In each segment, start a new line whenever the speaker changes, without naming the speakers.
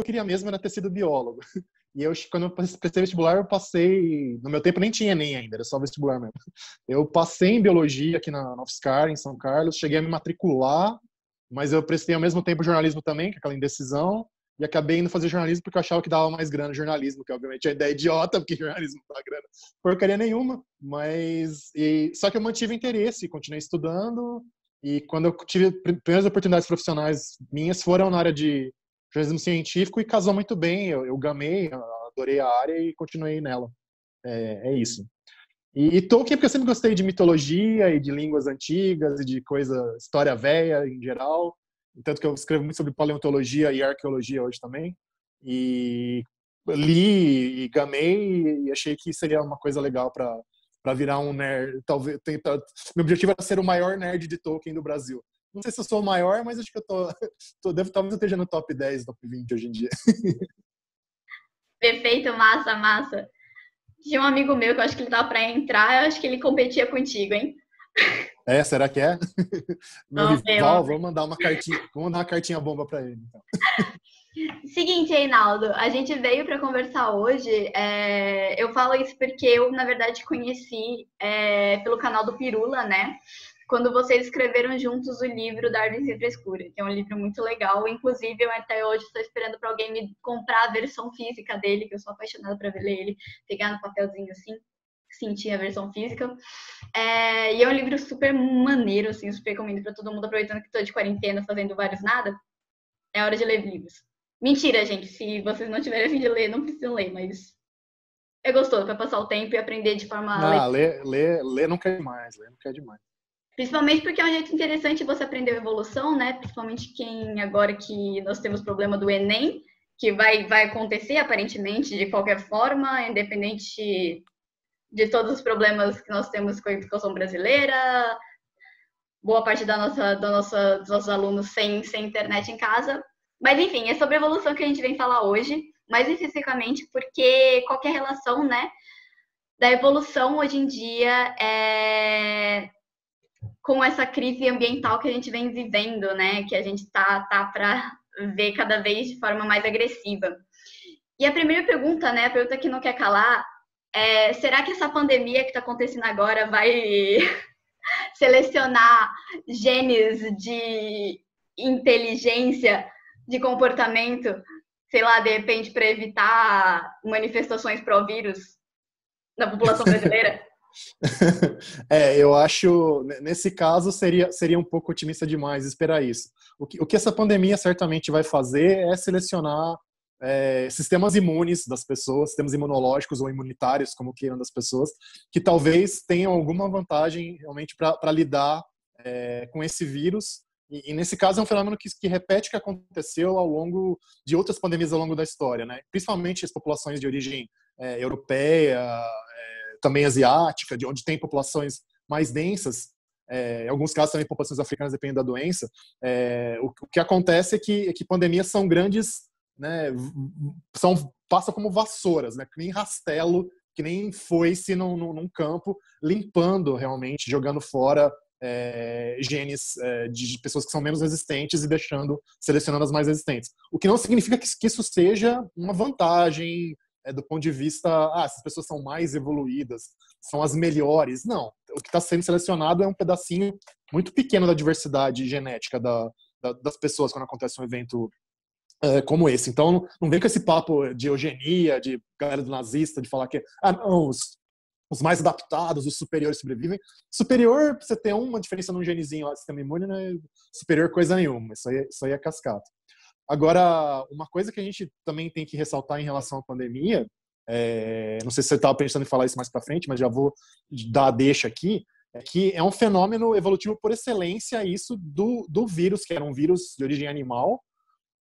eu queria mesmo era ter sido biólogo. E quando eu prestei vestibular, eu passei... No meu tempo nem tinha Enem ainda, era só vestibular mesmo. Eu passei em biologia aqui na UFSCar, em São Carlos, cheguei a me matricular, mas eu prestei ao mesmo tempo jornalismo também, que é aquela indecisão, e acabei indo fazer jornalismo porque eu achava que dava mais grana no jornalismo, que obviamente é a ideia idiota, porque jornalismo não dá grana porcaria nenhuma, mas... Só que eu mantive interesse, continuei estudando, e quando eu tive primeiras oportunidades profissionais minhas foram na área de jornalismo científico e casou muito bem, eu gamei, adorei a área e continuei nela. É isso. E Tolkien, porque eu sempre gostei de mitologia e de línguas antigas e de coisa, história velha em geral. Tanto que eu escrevo muito sobre paleontologia e arqueologia hoje também. E li e gamei e achei que seria uma coisa legal para virar um nerd. Talvez tentar. Meu objetivo era ser o maior nerd de Tolkien do Brasil. Não sei se eu sou o maior, mas acho que eu talvez eu esteja no top 10, top 20 hoje em dia.
Perfeito, massa, massa. Tinha um amigo meu que eu acho que ele tava pra entrar, eu acho que ele competia contigo, hein?
Será que é? Meu
Vamos ver,
rival,
vamos ver.
vou mandar uma cartinha bomba para ele. Então.
Seguinte, Reinaldo, a gente veio para conversar hoje. Eu falo isso porque eu, na verdade, conheci pelo canal do Pirula, né? Quando vocês escreveram juntos o livro Darwin Sem Frescura, que é um livro muito legal. Inclusive, eu até hoje estou esperando para alguém me comprar a versão física dele, que eu sou apaixonada para ler ele, pegar no papelzinho assim, sentir a versão física. E é um livro super maneiro, assim, super recomendo para todo mundo, aproveitando que estou de quarentena fazendo vários nada. É hora de ler livros. Mentira, gente, se vocês não tiverem a fim de ler, não precisam ler, mas é gostoso para passar o tempo e aprender de forma...
Ler não quer demais, ler não quer demais.
Principalmente porque é um jeito interessante você aprender a evolução, né? Principalmente quem, agora que nós temos o problema do Enem, que vai acontecer aparentemente de qualquer forma, independente de todos os problemas que nós temos com a educação brasileira, boa parte dos nossos alunos sem internet em casa. Mas, enfim, é sobre a evolução que a gente vem falar hoje, mais especificamente porque qualquer relação, né, da evolução hoje em dia com essa crise ambiental que a gente vem vivendo, né, que a gente tá para ver cada vez de forma mais agressiva. E a primeira pergunta, né, a pergunta que não quer calar, será que essa pandemia que está acontecendo agora vai selecionar genes de inteligência, de comportamento, sei lá, de repente, para evitar manifestações pró-vírus na população brasileira?
Eu acho, nesse caso, seria um pouco otimista demais esperar isso. O que essa pandemia certamente vai fazer é selecionar sistemas imunes das pessoas, sistemas imunológicos ou imunitários, como queiram, das pessoas, que talvez tenham alguma vantagem realmente para lidar com esse vírus. E nesse caso é um fenômeno que repete o que aconteceu ao longo de outras pandemias ao longo da história, né? Principalmente as populações de origem europeia, também asiática, de onde tem populações mais densas, em alguns casos também populações africanas, dependendo da doença. O que acontece é que pandemias são grandes, né, passam como vassouras, né, que nem rastelo, que nem foice num campo, limpando realmente, jogando fora genes de pessoas que são menos resistentes e selecionando as mais resistentes. O que não significa que isso seja uma vantagem do ponto de vista, essas pessoas são mais evoluídas, são as melhores. Não, o que está sendo selecionado é um pedacinho muito pequeno da diversidade genética das pessoas quando acontece um evento como esse. Então, não vem com esse papo de eugenia, de galera do nazista, de falar que não, os mais adaptados, os superiores sobrevivem. Superior, você tem uma diferença num genezinho lá do sistema imune, não é superior coisa nenhuma. Isso aí é cascata. Agora, uma coisa que a gente também tem que ressaltar em relação à pandemia, não sei se você estava pensando em falar isso mais para frente, mas já vou dar a deixa aqui, é que é um fenômeno evolutivo por excelência isso do vírus, que era um vírus de origem animal,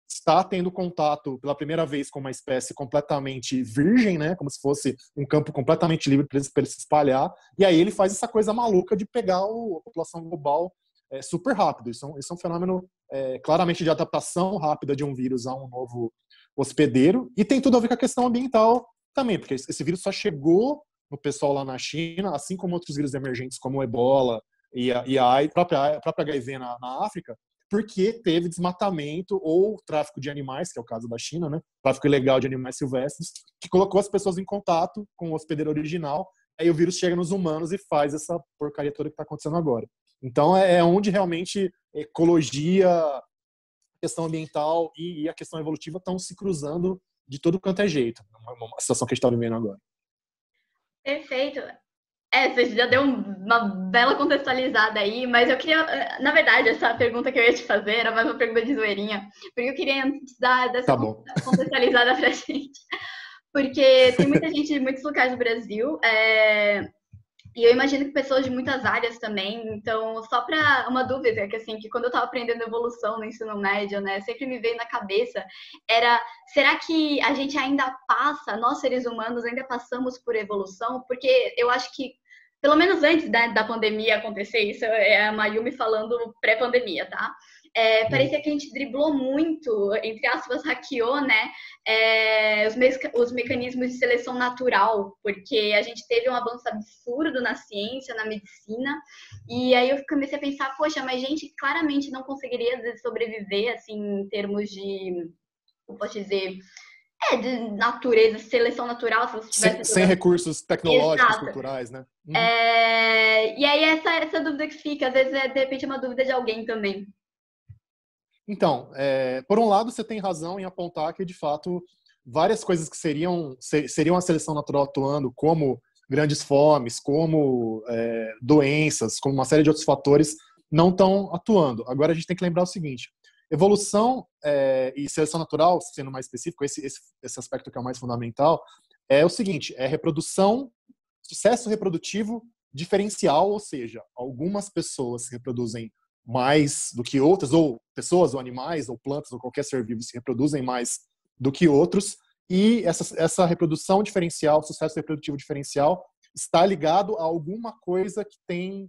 está tendo contato pela primeira vez com uma espécie completamente virgem, né, como se fosse um campo completamente livre para ele se espalhar, e aí ele faz essa coisa maluca de pegar a população global super rápido. Isso é um fenômeno claramente de adaptação rápida de um vírus a um novo hospedeiro, e tem tudo a ver com a questão ambiental também, porque esse vírus só chegou no pessoal lá na China, assim como outros vírus emergentes como o Ebola e a própria HIV na África, porque teve desmatamento ou tráfico de animais, que é o caso da China, né? Tráfico ilegal de animais silvestres, que colocou as pessoas em contato com o hospedeiro original, aí o vírus chega nos humanos e faz essa porcaria toda que está acontecendo agora. Então é onde realmente ecologia, questão ambiental e a questão evolutiva estão se cruzando de todo quanto é jeito. Uma situação que a gente está vivendo agora.
Perfeito. Você já deu uma bela contextualizada aí, mas eu queria, na verdade, essa pergunta que eu ia te fazer era mais uma pergunta de zoeirinha, porque eu queria dar dessa contextualizada pra gente. Porque tem muita gente de muitos locais do Brasil, e eu imagino que pessoas de muitas áreas também. Então, só para uma dúvida, que assim, que quando eu estava aprendendo evolução no ensino médio, né, sempre me veio na cabeça, será que a gente ainda passa, nós seres humanos ainda passamos por evolução? Porque eu acho que, pelo menos antes, né, da pandemia acontecer, isso é a Mayumi falando pré-pandemia, tá? Parecia que a gente driblou muito, entre aspas, hackeou, né, os mecanismos de seleção natural, porque a gente teve um avanço absurdo na ciência, na medicina, e aí eu comecei a pensar, poxa, mas a gente claramente não conseguiria sobreviver, assim, em termos de, como posso dizer, de natureza, seleção natural, se você tivesse...
Sem recursos tecnológicos, culturais, né?
E aí essa dúvida que fica, às vezes, de repente, é uma dúvida de alguém também.
Então, por um lado, você tem razão em apontar que, de fato, várias coisas que seriam a seleção natural atuando, como grandes fomes, como doenças, como uma série de outros fatores, não estão atuando. Agora, a gente tem que lembrar o seguinte: evolução e seleção natural, sendo mais específico, esse aspecto que é o mais fundamental, é o seguinte: é reprodução, sucesso reprodutivo diferencial, ou seja, algumas pessoas se reproduzem mais do que outras, ou pessoas, ou animais, ou plantas, ou qualquer ser vivo se reproduzem mais do que outros, e essa reprodução diferencial, sucesso reprodutivo diferencial, está ligado a alguma coisa que tem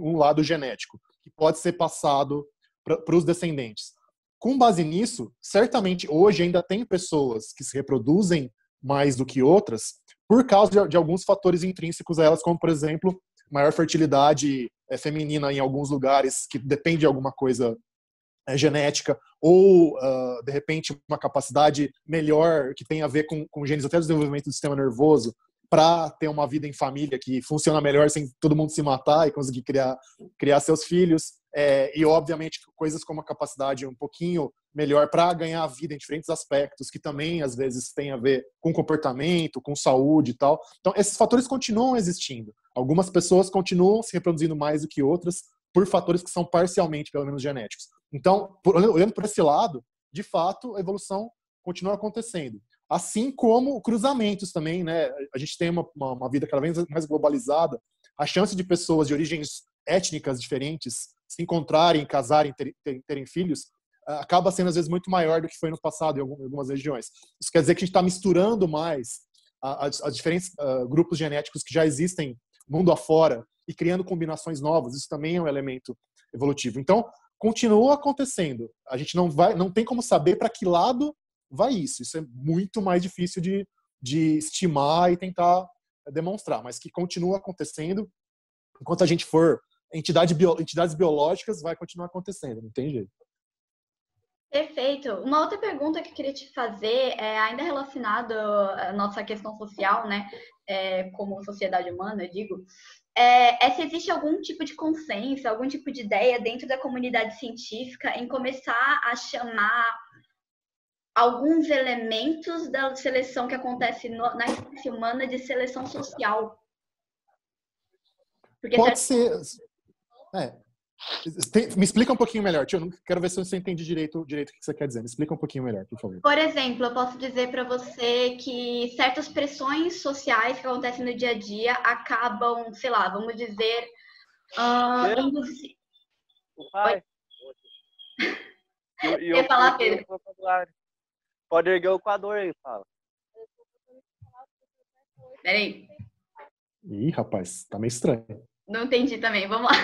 um lado genético, que pode ser passado para os descendentes. Com base nisso, certamente hoje ainda tem pessoas que se reproduzem mais do que outras por causa de alguns fatores intrínsecos a elas, como, por exemplo, maior fertilidade feminina em alguns lugares, que depende de alguma coisa genética, ou, de repente, uma capacidade melhor que tem a ver com genes, até do desenvolvimento do sistema nervoso, para ter uma vida em família que funciona melhor sem todo mundo se matar e conseguir criar seus filhos. E, obviamente, coisas como a capacidade um pouquinho melhor para ganhar a vida em diferentes aspectos, que também, às vezes, tem a ver com comportamento, com saúde e tal. Então, esses fatores continuam existindo. Algumas pessoas continuam se reproduzindo mais do que outras por fatores que são parcialmente, pelo menos, genéticos. Então, olhando por esse lado, de fato, a evolução continua acontecendo. Assim como cruzamentos também, né? A gente tem uma vida cada vez mais globalizada. A chance de pessoas de origens étnicas diferentes se encontrarem, casarem, terem filhos, acaba sendo, às vezes, muito maior do que foi no passado em algumas regiões. Isso quer dizer que a gente está misturando mais as diferentes grupos genéticos que já existem mundo afora e criando combinações novas. Isso também é um elemento evolutivo. Então, continua acontecendo. A gente não tem como saber para que lado vai isso. Isso é muito mais difícil de estimar e tentar demonstrar, mas que continua acontecendo. Enquanto a gente for entidades biológicas, vai continuar acontecendo, não tem jeito.
Perfeito. Uma outra pergunta que eu queria te fazer, ainda relacionado à nossa questão social, né, como sociedade humana, eu digo, se existe algum tipo de consenso, algum tipo de ideia dentro da comunidade científica em começar a chamar alguns elementos da seleção que acontece na espécie humana de seleção social.
Porque pode ser... Me explica um pouquinho melhor, tio. Eu não quero ver se eu entendi direito o que você quer dizer. Me explica um pouquinho melhor, por favor.
Por exemplo, eu posso dizer para você que certas pressões sociais que acontecem no dia a dia acabam, sei lá, vamos dizer...
Oi?
Quer falar, Pedro?
Pode erguer o equador aí, fala.
Peraí.
Ih, rapaz, tá meio estranho.
Não entendi também, vamos lá.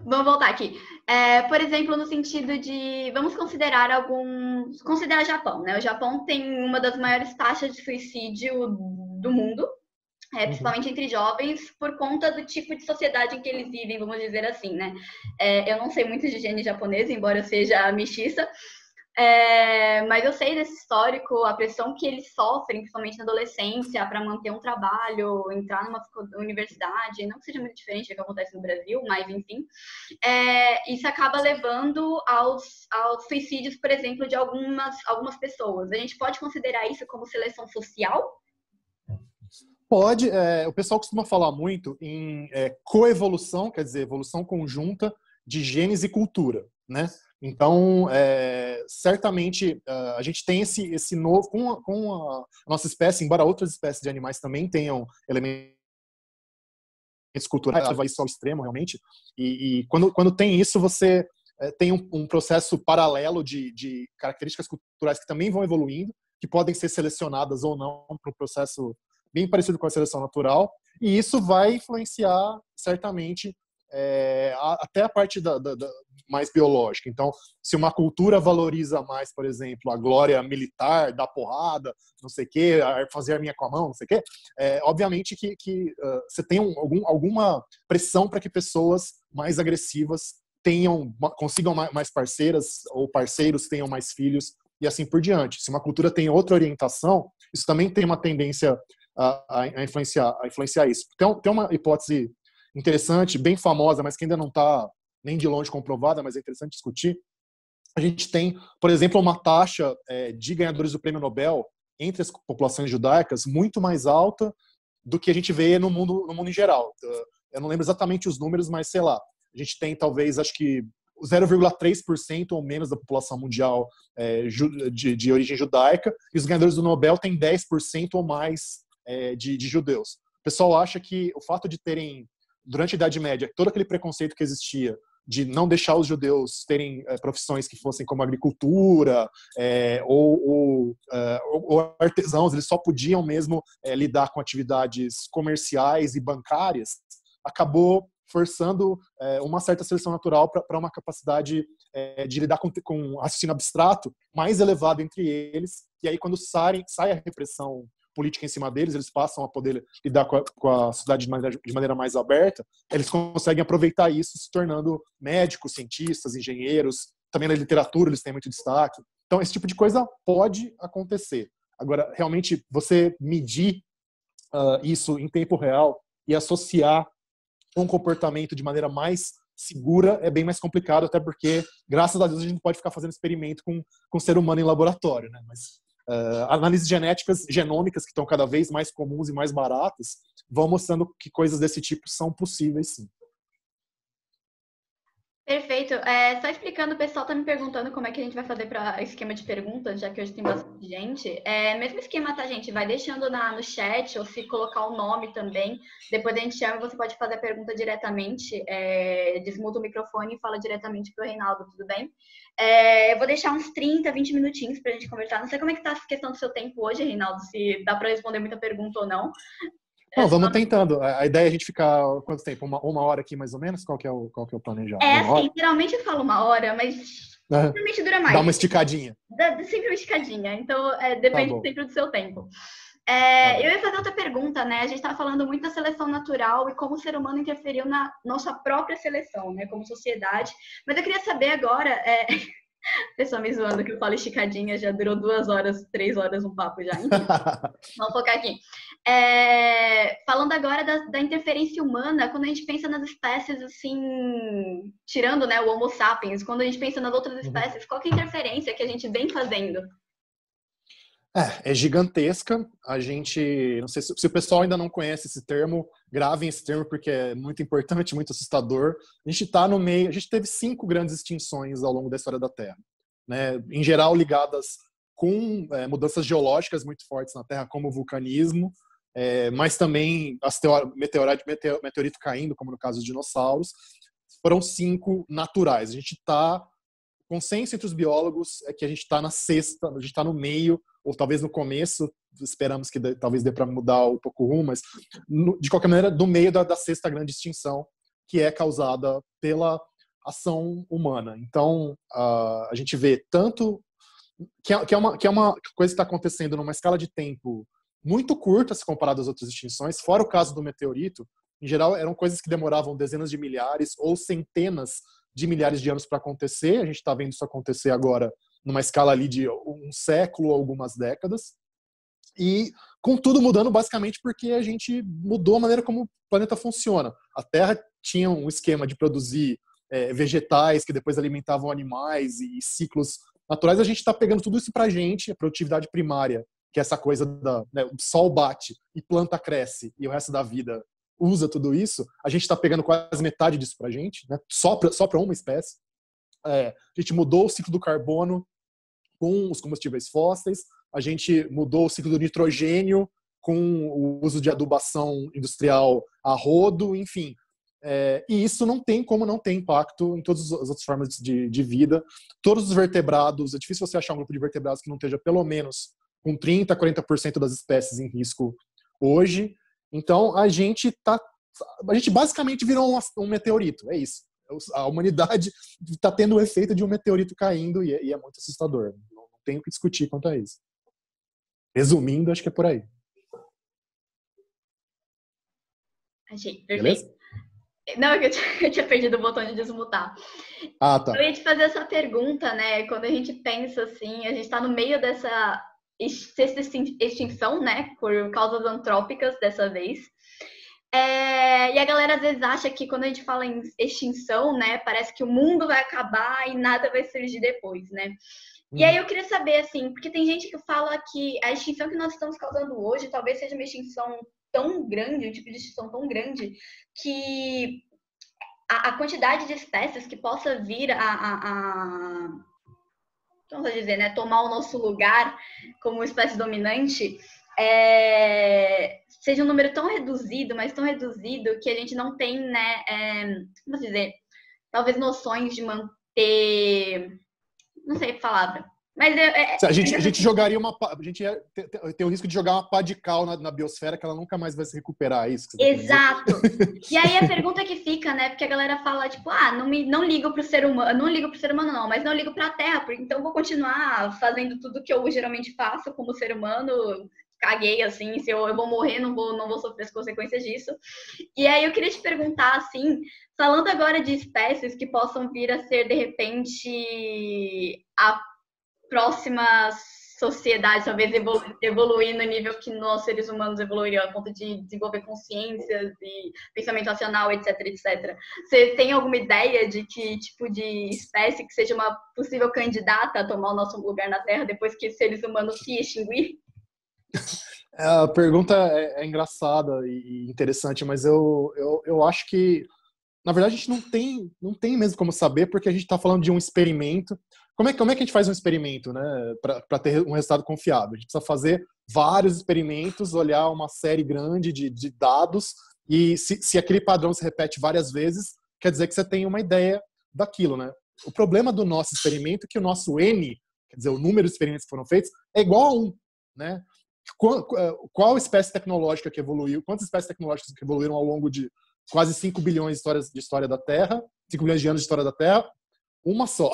Vamos voltar aqui. Por exemplo, no sentido de... Vamos considerar Considerar o Japão, né? O Japão tem uma das maiores taxas de suicídio do mundo.
Uhum.
principalmente entre jovens, por conta do tipo de sociedade em que eles vivem, vamos dizer assim, né? Eu não sei muito de higiene japonesa, embora eu seja mestiça, mas eu sei desse histórico, a pressão que eles sofrem, principalmente na adolescência, para manter um trabalho, entrar numa universidade, não que seja muito diferente do que acontece no Brasil, mas enfim, isso acaba levando aos suicídios, por exemplo, de algumas pessoas. A gente pode considerar isso como seleção social?
Pode, o pessoal costuma falar muito em coevolução, quer dizer, evolução conjunta de genes e cultura, né? Então, certamente, a gente tem esse novo, com a nossa espécie, embora outras espécies de animais também tenham elementos culturais, levar isso ao extremo, realmente, e quando tem isso, você tem um processo paralelo de características culturais que também vão evoluindo, que podem ser selecionadas ou não para um processo bem parecido com a seleção natural, e isso vai influenciar, certamente, até a parte mais biológica. Então, se uma cultura valoriza mais, por exemplo, a glória militar, dar porrada, não sei o quê, fazer arminha com a mão, não sei o quê, obviamente que você tem alguma pressão para que pessoas mais agressivas consigam mais parceiras ou parceiros tenham mais filhos e assim por diante. Se uma cultura tem outra orientação, isso também tem uma tendência a influenciar isso. Tem uma hipótese interessante, bem famosa, mas que ainda não está nem de longe comprovada, mas é interessante discutir. A gente tem, por exemplo, uma taxa de ganhadores do Prêmio Nobel entre as populações judaicas muito mais alta do que a gente vê no mundo em geral. Eu não lembro exatamente os números, mas sei lá, a gente tem talvez, acho que 0,3% ou menos da população mundial de origem judaica, e os ganhadores do Nobel têm 10% ou mais de judeus. O pessoal acha que o fato de terem, durante a Idade Média, todo aquele preconceito que existia de não deixar os judeus terem profissões que fossem como agricultura ou artesãos, eles só podiam mesmo lidar com atividades comerciais e bancárias, acabou forçando uma certa seleção natural para uma capacidade de lidar com raciocínio abstrato mais elevado entre eles, e aí quando sai a repressão política em cima deles, eles passam a poder lidar com a sociedade de maneira mais aberta, eles conseguem aproveitar isso se tornando médicos, cientistas, engenheiros, também na literatura eles têm muito destaque. Então, esse tipo de coisa pode acontecer. Agora, realmente, você medir isso em tempo real e associar um comportamento de maneira mais segura é bem mais complicado, até porque, graças a Deus, a gente não pode ficar fazendo experimento com o ser humano em laboratório, né? Mas análises genéticas, genômicas, que estão cada vez mais comuns e mais baratas, vão mostrando que coisas desse tipo são possíveis, sim.
Perfeito. Só explicando, o pessoal tá me perguntando como é que a gente vai fazer para esquema de perguntas, já que hoje tem bastante gente. Mesmo esquema, tá, gente? Vai deixando no chat, ou se colocar o nome também. Depois a gente chama e você pode fazer a pergunta diretamente. Desmuta o microfone e fala diretamente pro Reinaldo, tudo bem? Eu vou deixar uns 30, 20 minutinhos pra gente conversar. Não sei como é que tá a questão do seu tempo hoje, Reinaldo, se dá para responder muita pergunta ou não.
Não, vamos tentando. A ideia é a gente ficar quanto tempo? Uma hora aqui, mais ou menos? Qual que é o planejado?
Assim, geralmente eu falo uma hora, mas geralmente dura mais.
Dá uma esticadinha.
Dá sempre uma esticadinha. Então, depende sempre do seu tempo. Eu ia fazer outra pergunta, né? A gente estava falando muito da seleção natural e como o ser humano interferiu na nossa própria seleção, né? Como sociedade. Mas eu queria saber agora... A pessoa me zoando que eu falo esticadinha, já durou 2 horas, 3 horas um papo já. Enfim, vamos focar aqui. Falando agora da interferência humana, quando a gente pensa nas espécies, assim, tirando, né, o Homo sapiens, quando a gente pensa nas outras espécies, qual que é a interferência que a gente vem fazendo?
É gigantesca. A gente, não sei se o pessoal ainda não conhece esse termo, gravem esse termo porque é muito importante, muito assustador. A gente está no meio, a gente teve 5 grandes extinções ao longo da história da Terra, né? Em geral ligadas com mudanças geológicas muito fortes na Terra, como o vulcanismo, mas também meteorito caindo, como no caso dos dinossauros. Foram 5 naturais. A gente está, consenso entre os biólogos é que a gente está na 6ª, a gente está no meio, ou talvez no começo, esperamos que talvez dê para mudar um pouco o rumo, mas de qualquer maneira, do meio da 6ª grande extinção, que é causada pela ação humana. Então, a gente vê tanto que é uma coisa que está acontecendo numa escala de tempo muito curta se comparado às outras extinções, fora o caso do meteorito. Em geral, eram coisas que demoravam dezenas de milhares ou centenas de milhares de anos para acontecer. A gente está vendo isso acontecer agora numa escala ali de um século, algumas décadas. E com tudo mudando basicamente porque a gente mudou a maneira como o planeta funciona. A Terra tinha um esquema de produzir vegetais que depois alimentavam animais e ciclos naturais. A gente está pegando tudo isso para a gente, a produtividade primária, que é essa coisa o sol bate e planta cresce e o resto da vida usa tudo isso. A gente está pegando quase metade disso para a gente, né? Só para uma espécie. A gente mudou o ciclo do carbono com os combustíveis fósseis, a gente mudou o ciclo do nitrogênio com o uso de adubação industrial a rodo, enfim. E isso não tem como não ter impacto em todas as outras formas de vida. Todos os vertebrados, é difícil você achar um grupo de vertebrados que não esteja pelo menos com 30%, 40% das espécies em risco hoje. Então, a gente basicamente virou um meteorito, é isso. A humanidade está tendo o efeito de um meteorito caindo e é muito assustador. Não tenho o que discutir quanto a isso. Resumindo, acho que é por aí.
Achei, perfeito. Beleza? Não, é que eu tinha perdido o botão de desmutar.
Ah, tá.
Eu ia te fazer essa pergunta, né? Quando a gente pensa assim, a gente está no meio dessa extinção, né? Por causas antrópicas dessa vez. E a galera às vezes acha que quando a gente fala em extinção, né? Parece que o mundo vai acabar e nada vai surgir depois, né? E aí eu queria saber, assim, porque tem gente que fala que a extinção que nós estamos causando hoje talvez seja uma extinção tão grande, um tipo de extinção tão grande, que a quantidade de espécies que possa vir vamos dizer, né, tomar o nosso lugar como espécie dominante seja um número tão reduzido, mas tão reduzido que a gente não tem, né, vamos dizer, talvez noções de manter, não sei a palavra, mas
a gente jogaria a gente ia ter o risco de jogar uma pá de cal na biosfera que ela nunca mais vai se recuperar, é isso que você
Exato. E aí a pergunta que fica, né, porque a galera fala tipo, não ligo pro ser humano, não ligo pro ser humano não, mas não ligo pra Terra, porque então vou continuar fazendo tudo que eu geralmente faço como ser humano. Caguei, assim, se eu vou morrer, não vou sofrer as consequências disso. E aí eu queria te perguntar, assim, falando agora de espécies que possam vir a ser, de repente, a próxima sociedade, talvez evoluir no nível que nós, seres humanos, evoluiriam, a ponto de desenvolver consciências e pensamento racional, etc, etc. Você tem alguma ideia de que tipo de espécie que seja uma possível candidata a tomar o nosso lugar na Terra depois que seres humanos se extinguir?
A pergunta é engraçada e interessante, mas eu acho que, na verdade, a gente não tem mesmo como saber, porque a gente está falando de um experimento. Como é que a gente faz um experimento, né, para ter um resultado confiável? A gente precisa fazer vários experimentos, olhar uma série grande de dados, e se aquele padrão se repete várias vezes, quer dizer que você tem uma ideia daquilo, né? O problema do nosso experimento é que o nosso N, quer dizer, o número de experimentos que foram feitos, é igual a 1, né? Qual espécie tecnológica que evoluiu, quantas espécies tecnológicas que evoluíram ao longo de quase 5 bilhões de história da Terra, 5 bilhões de anos de história da Terra? Uma só.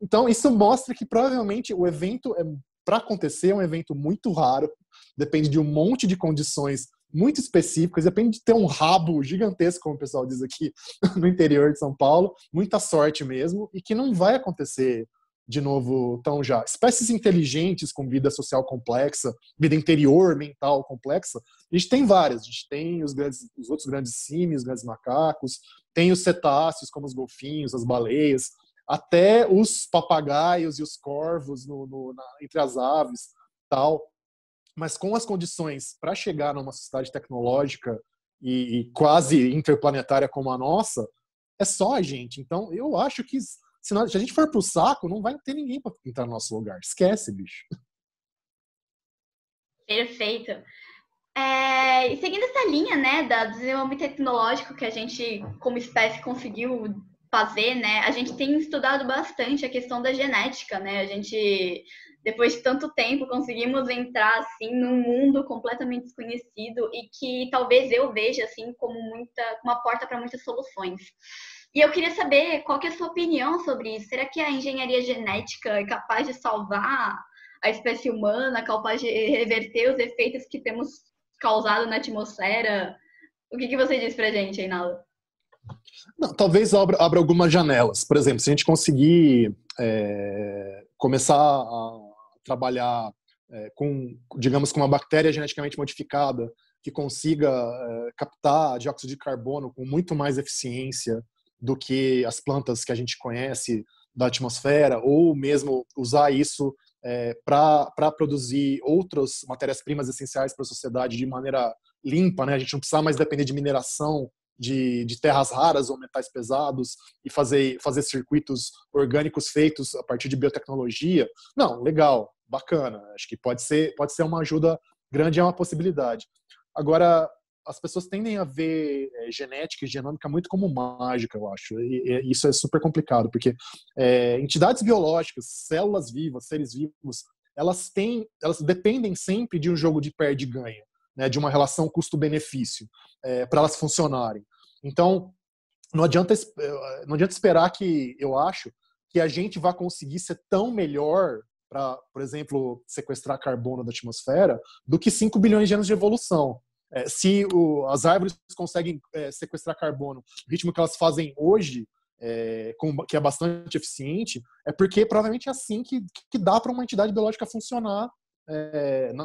Então, isso mostra que provavelmente o evento, para acontecer, é um evento muito raro, depende de um monte de condições muito específicas, depende de ter um rabo gigantesco, como o pessoal diz aqui no interior de São Paulo, muita sorte mesmo, e que não vai acontecer de novo tão já. Espécies inteligentes com vida social complexa, vida interior, mental complexa, a gente tem várias. A gente tem os outros grandes símios, os grandes macacos, tem os cetáceos, como os golfinhos, as baleias, até os papagaios e os corvos entre as aves, tal. Mas com as condições para chegar numa sociedade tecnológica e quase interplanetária como a nossa, é só a gente. Então, eu acho que se a gente for pro saco, não vai ter ninguém para entrar no nosso lugar. Esquece, bicho.
Perfeito. E seguindo essa linha, né, do desenvolvimento tecnológico que a gente, como espécie, conseguiu fazer, né, a gente tem estudado bastante a questão da genética, né, a gente, depois de tanto tempo, conseguimos entrar, assim, num mundo completamente desconhecido e que talvez eu veja, assim, como uma porta para muitas soluções. E eu queria saber qual que é a sua opinião sobre isso. Será que a engenharia genética é capaz de salvar a espécie humana, capaz de reverter os efeitos que temos causado na atmosfera? O que você diz pra gente, Reinaldo?
Não, talvez abra algumas janelas. Por exemplo, se a gente conseguir começar a trabalhar digamos, com uma bactéria geneticamente modificada que consiga captar dióxido de carbono com muito mais eficiência do que as plantas que a gente conhece da atmosfera, ou mesmo usar isso para produzir outras matérias-primas essenciais para a sociedade de maneira limpa, né? A gente não precisa mais depender de mineração de terras raras ou metais pesados e fazer circuitos orgânicos feitos a partir de biotecnologia. Não, legal, bacana. Acho que pode ser uma ajuda grande, é uma possibilidade. Agora, as pessoas tendem a ver genética e genômica muito como mágica, eu acho. E isso é super complicado, porque entidades biológicas, células vivas, seres vivos, elas dependem sempre de um jogo de perde e ganha, né, de uma relação custo-benefício, para elas funcionarem. Então, não adianta esperar que, eu acho, que a gente vai conseguir ser tão melhor para, por exemplo, sequestrar carbono da atmosfera do que 5 bilhões de anos de evolução. Se as árvores conseguem sequestrar carbono no ritmo que elas fazem hoje, que é bastante eficiente, é porque provavelmente é assim que dá para uma entidade biológica funcionar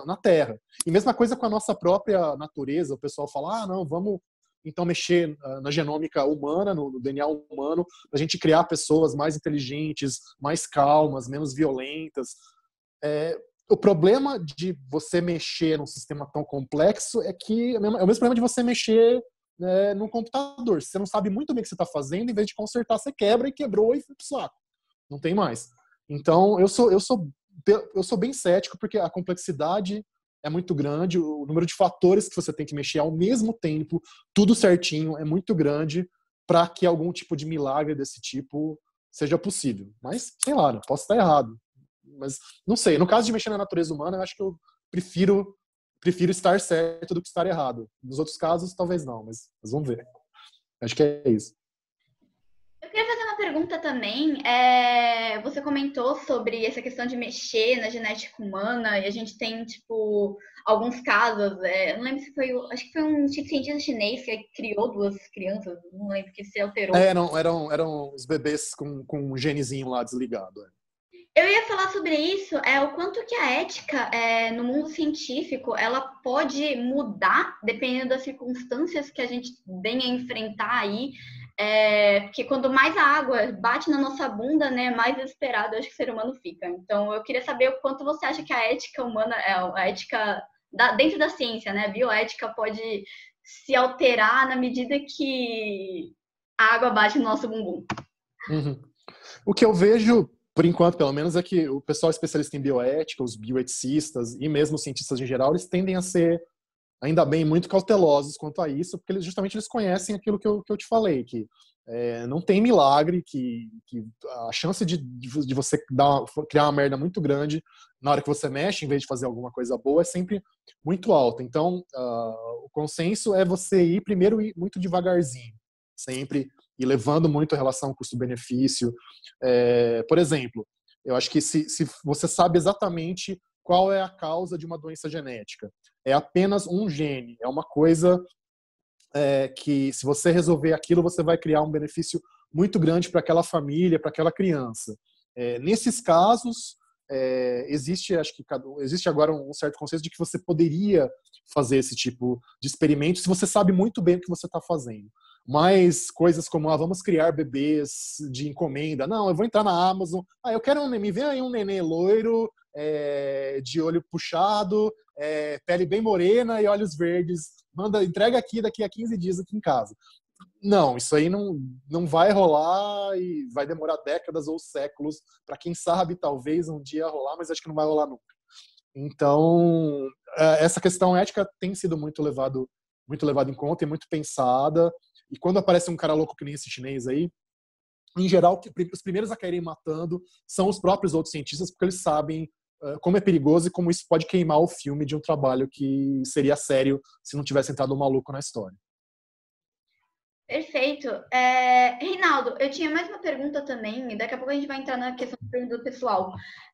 na Terra. E mesma coisa com a nossa própria natureza. O pessoal fala, não, vamos então mexer na genômica humana, no DNA humano, para a gente criar pessoas mais inteligentes, mais calmas, menos violentas. O problema de você mexer num sistema tão complexo é que é o mesmo problema de você mexer num computador. Se você não sabe muito bem o que você está fazendo, em vez de consertar, você quebra e quebrou e foi pro saco. Não tem mais. Então, eu sou bem cético, porque a complexidade é muito grande, o número de fatores que você tem que mexer ao mesmo tempo, tudo certinho, é muito grande para que algum tipo de milagre desse tipo seja possível. Mas, sei lá, não posso estar errado. Mas, não sei, no caso de mexer na natureza humana, eu acho que eu prefiro estar certo do que estar errado. Nos outros casos, talvez não, mas vamos ver. Acho que é isso.
Eu queria fazer uma pergunta também. Você comentou sobre essa questão de mexer na genética humana, e a gente tem, tipo, alguns casos. Eu não lembro se foi. Acho que foi um cientista chinês que criou 2 crianças, não lembro, que se alterou.
Eram os bebês com um genezinho lá desligado.
Eu ia falar sobre isso, o quanto que a ética no mundo científico ela pode mudar dependendo das circunstâncias que a gente venha a enfrentar aí. Porque quando mais a água bate na nossa bunda, né, mais desesperado eu acho que o ser humano fica. Então eu queria saber o quanto você acha que a ética humana, a ética dentro da ciência, né, a bioética pode se alterar na medida que a água bate no nosso bumbum.
Uhum. O que eu vejo, por enquanto, pelo menos, é que o pessoal especialista em bioética, os bioeticistas e mesmo os cientistas em geral, eles tendem a ser, ainda bem, muito cautelosos quanto a isso, porque eles conhecem aquilo que eu te falei, que não tem milagre, que a chance de você criar uma merda muito grande na hora que você mexe, em vez de fazer alguma coisa boa, é sempre muito alta. Então, o consenso é você ir primeiro muito devagarzinho, sempre e levando muito a relação custo-benefício. Por exemplo, eu acho que se você sabe exatamente qual é a causa de uma doença genética, é apenas um gene, é uma coisa que, se você resolver aquilo, você vai criar um benefício muito grande para aquela família, para aquela criança. Nesses casos, existe agora um certo conceito de que você poderia fazer esse tipo de experimento se você sabe muito bem o que você está fazendo. Mas coisas como, vamos criar bebês de encomenda. Não, eu vou entrar na Amazon. Eu quero me vê aí um nenê loiro, de olho puxado, pele bem morena e olhos verdes. Entrega aqui daqui a 15 dias aqui em casa. Não, isso aí não vai rolar e vai demorar décadas ou séculos. Para quem sabe, talvez um dia rolar, mas acho que não vai rolar nunca. Então, essa questão ética tem sido muito levado em conta e muito pensada. E quando aparece um cara louco que nem esse chinês aí, em geral, os primeiros a caírem matando são os próprios outros cientistas, porque eles sabem como é perigoso e como isso pode queimar o filme de um trabalho que seria sério se não tivesse entrado um maluco na história.
Perfeito. Reinaldo, eu tinha mais uma pergunta também, e daqui a pouco a gente vai entrar na questão do pergunta do pessoal.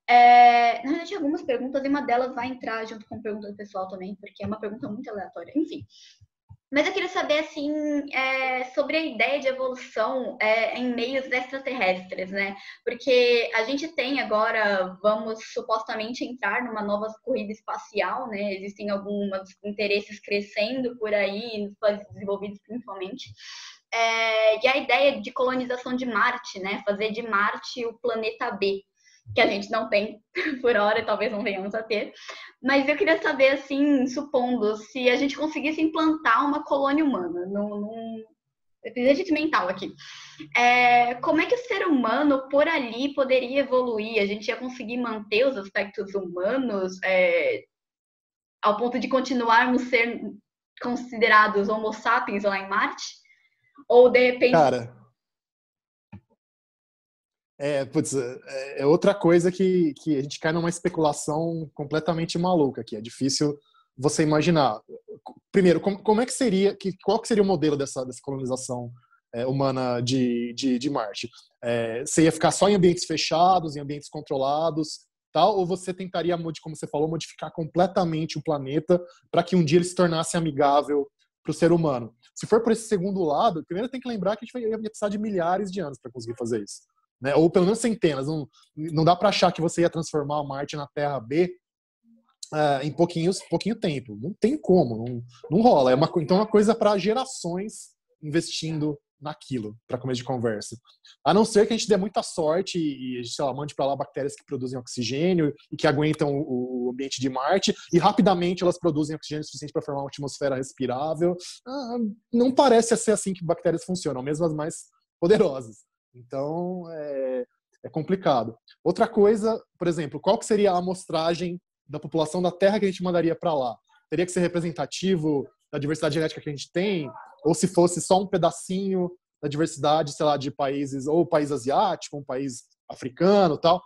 Na verdade, tinha algumas perguntas e uma delas vai entrar junto com a pergunta do pessoal também, porque é uma pergunta muito aleatória. Enfim. Mas eu queria saber, assim, sobre a ideia de evolução em meios extraterrestres, né? Porque a gente tem agora, vamos supostamente entrar numa nova corrida espacial, né? Existem alguns interesses crescendo por aí, nos países desenvolvidos principalmente. E a ideia de colonização de Marte, né? Fazer de Marte o planeta B, que a gente não tem por hora e talvez não venhamos a ter. Mas eu queria saber, assim, supondo, se a gente conseguisse implantar uma colônia humana, num exercício mental aqui, como é que o ser humano por ali poderia evoluir? A gente ia conseguir manter os aspectos humanos ao ponto de continuarmos ser considerados homo sapiens lá em Marte? Ou, de repente...
Cara, é outra coisa que a gente cai numa especulação completamente maluca aqui. É difícil você imaginar. Primeiro, como é que seria, qual que seria o modelo dessa colonização humana de Marte? Você ia ficar só em ambientes fechados, em ambientes controlados, tal, ou você tentaria, como você falou, modificar completamente o planeta para que um dia ele se tornasse amigável para o ser humano? Se for por esse segundo lado, primeiro tem que lembrar que a gente ia precisar de milhares de anos para conseguir fazer isso. Né? Ou pelo menos centenas. Não dá para achar que você ia transformar Marte na Terra B em pouquinho tempo. Não tem como, não rola. Então é uma coisa para gerações investindo naquilo, para começo de conversa. A não ser que a gente dê muita sorte e sei lá, mande para lá bactérias que produzem oxigênio e que aguentam o ambiente de Marte e rapidamente elas produzem oxigênio suficiente para formar uma atmosfera respirável. Não parece ser assim que bactérias funcionam, mesmo as mais poderosas. Então, é complicado. Outra coisa, por exemplo, qual que seria a amostragem da população da Terra que a gente mandaria para lá? Teria que ser representativo da diversidade genética que a gente tem? Ou se fosse só um pedacinho da diversidade, sei lá, de países, ou país asiático, um país africano, tal?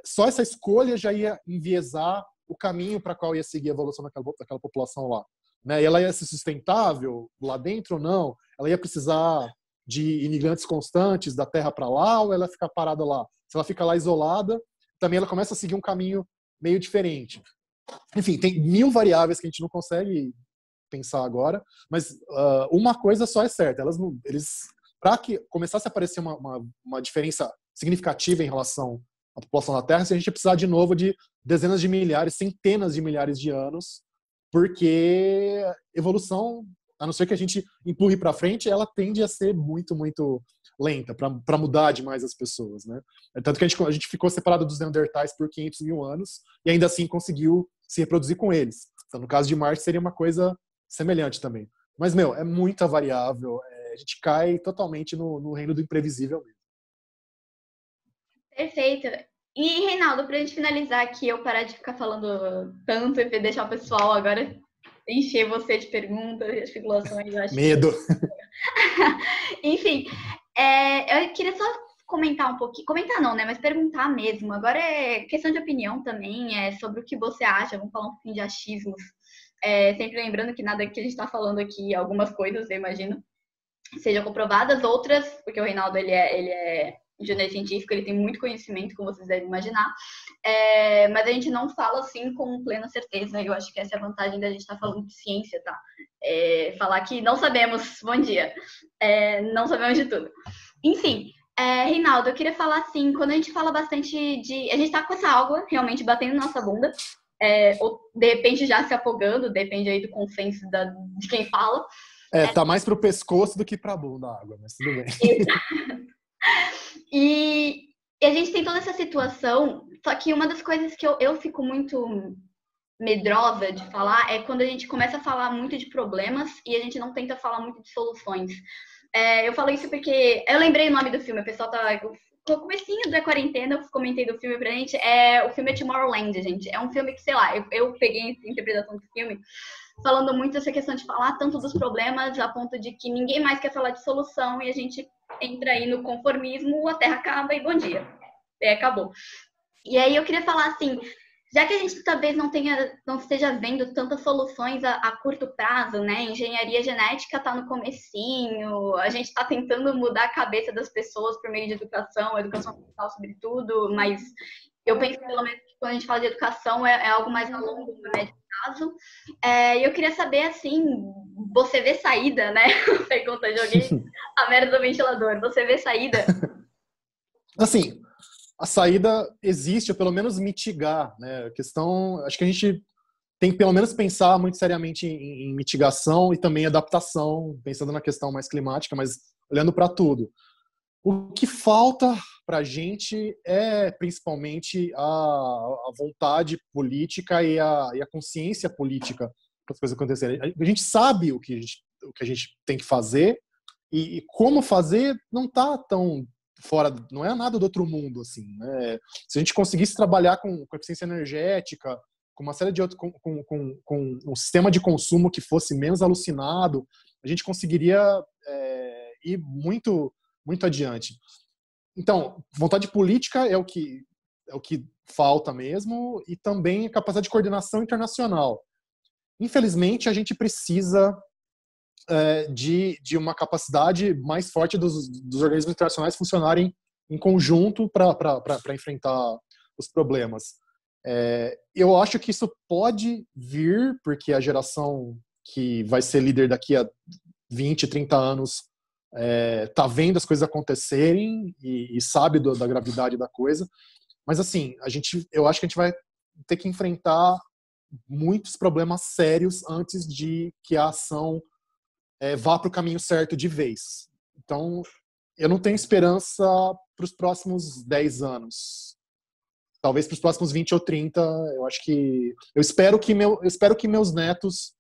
Só essa escolha já ia enviesar o caminho para qual ia seguir a evolução daquela população lá. Né? E ela ia ser sustentável lá dentro ou não? Ela ia precisar de imigrantes constantes da Terra para lá, ou ela fica parada lá? Se ela fica lá isolada, também ela começa a seguir um caminho meio diferente. Enfim, tem 1000 variáveis que a gente não consegue pensar agora, mas uma coisa só é certa, para que começasse a aparecer uma diferença significativa em relação à população da Terra, a gente ia precisar de novo de dezenas de milhares, centenas de milhares de anos, porque evolução, a não ser que a gente empurre para frente, ela tende a ser muito, muito lenta para mudar demais as pessoas, né? Tanto que a gente ficou separado dos Neandertais por 500 mil anos e ainda assim conseguiu se reproduzir com eles. Então, no caso de Marte, seria uma coisa semelhante também. Mas, é muita variável. A gente cai totalmente no reino do imprevisível mesmo.
Perfeito. E, Reinaldo, para a gente finalizar aqui, eu parar de ficar falando tanto e deixar o pessoal agora encher você de perguntas e especulações. Eu acho
Medo.
Enfim, eu queria só comentar um pouquinho, comentar não, né, mas perguntar mesmo. Agora é questão de opinião também, sobre o que você acha, vamos falar um pouquinho de achismos. Sempre lembrando que nada que a gente está falando aqui, algumas coisas, eu imagino, sejam comprovadas, outras, porque o Reinaldo, ele é engenheiro científico, ele tem muito conhecimento, como vocês devem imaginar, mas a gente não fala assim com plena certeza. Eu acho que essa é a vantagem da gente estar falando de ciência, tá? Falar que não sabemos, bom dia, não sabemos de tudo. Enfim, Reinaldo, eu queria falar assim, quando a gente fala bastante a gente tá com essa água realmente batendo na nossa bunda, ou de repente já se afogando, depende aí do consenso de quem fala.
Tá mais pro pescoço do que pra bunda a água, mas tudo bem.
E a gente tem toda essa situação, só que uma das coisas que eu fico muito medrosa de falar é quando a gente começa a falar muito de problemas e a gente não tenta falar muito de soluções. Eu falo isso porque eu lembrei o nome do filme, o pessoal no comecinho da quarentena eu comentei do filme pra gente, o filme é Tomorrowland, gente. É um filme que, sei lá, eu peguei a interpretação do filme falando muito essa questão de falar tanto dos problemas a ponto de que ninguém mais quer falar de solução e a gente entra aí no conformismo, a Terra acaba e bom dia. Acabou. E aí eu queria falar assim, já que a gente talvez não esteja vendo tantas soluções a curto prazo, né? Engenharia genética está no comecinho, a gente está tentando mudar a cabeça das pessoas por meio de educação ambiental sobretudo, mas eu penso pelo menos que quando a gente fala de educação é algo mais a longo, no médio prazo. Eu queria saber, assim, você vê saída, né? Pergunta, joguei a merda do ventilador. Você vê saída?
Assim, a saída existe, ou pelo menos mitigar, né? A questão, acho que a gente tem que pelo menos pensar muito seriamente em mitigação e também adaptação, pensando na questão mais climática, mas olhando para tudo. O que falta para a gente é principalmente a vontade política e a consciência política para as coisas acontecerem. A gente sabe o que a gente tem que fazer e como fazer não está tão fora, não é nada do outro mundo, assim, né? Se a gente conseguisse trabalhar com eficiência energética, com uma série de outros, com um sistema de consumo que fosse menos alucinado, a gente conseguiria ir muito adiante. Então, vontade política é o que falta mesmo, e também a capacidade de coordenação internacional. Infelizmente, a gente precisa de uma capacidade mais forte dos organismos internacionais funcionarem em conjunto para enfrentar os problemas. Eu acho que isso pode vir, porque a geração que vai ser líder daqui a 20, 30 anos tá vendo as coisas acontecerem e sabe da gravidade da coisa. Mas, assim, eu acho que a gente vai ter que enfrentar muitos problemas sérios antes de que a ação vá para o caminho certo de vez. Então, eu não tenho esperança para os próximos 10 anos. Talvez para os próximos 20 ou 30. Eu espero que meus netos,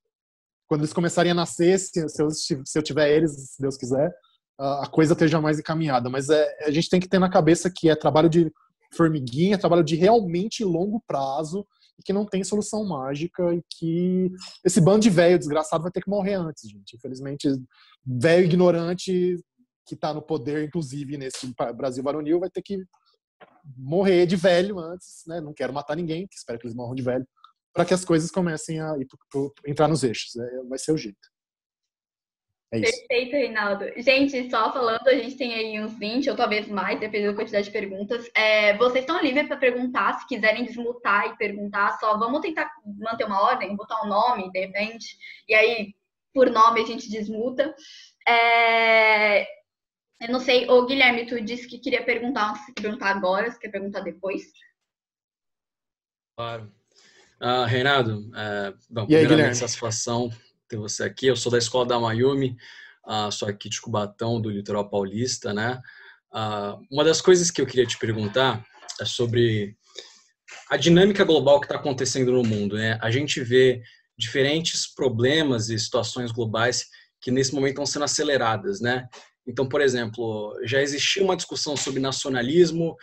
quando eles começarem a nascer, se eu tiver eles, se Deus quiser, a coisa esteja mais encaminhada. Mas a gente tem que ter na cabeça que é trabalho de formiguinha, trabalho de realmente longo prazo, e que não tem solução mágica, e que esse bando de velho desgraçado vai ter que morrer antes, gente. Infelizmente, velho ignorante que está no poder, inclusive nesse Brasil varonil, vai ter que morrer de velho antes, né? Não quero matar ninguém, espero que eles morram de velho, para que as coisas comecem a entrar nos eixos. Vai ser o jeito. É isso.
Perfeito, Reinaldo. Gente, só falando, a gente tem aí uns 20 ou talvez mais, dependendo da quantidade de perguntas. Vocês estão livres para perguntar, se quiserem desmutar e perguntar, só vamos tentar manter uma ordem, botar um nome, de repente, e aí, por nome, a gente desmuta. Eu não sei, ô Guilherme, tu disse que queria perguntar, se quer perguntar agora, se quer perguntar depois.
Claro. Reinaldo, bom,
e aí,
primeiramente,
Guilherme?
satisfação ter você aqui. Eu sou da Escola da Mayumi, sou aqui de Cubatão, do litoral paulista, né? Uma das coisas que eu queria te perguntar é sobre a dinâmica global que está acontecendo no mundo, né? A gente vê diferentes problemas e situações globais que nesse momento estão sendo aceleradas, né? Então, por exemplo, já existia uma discussão sobre nacionalismo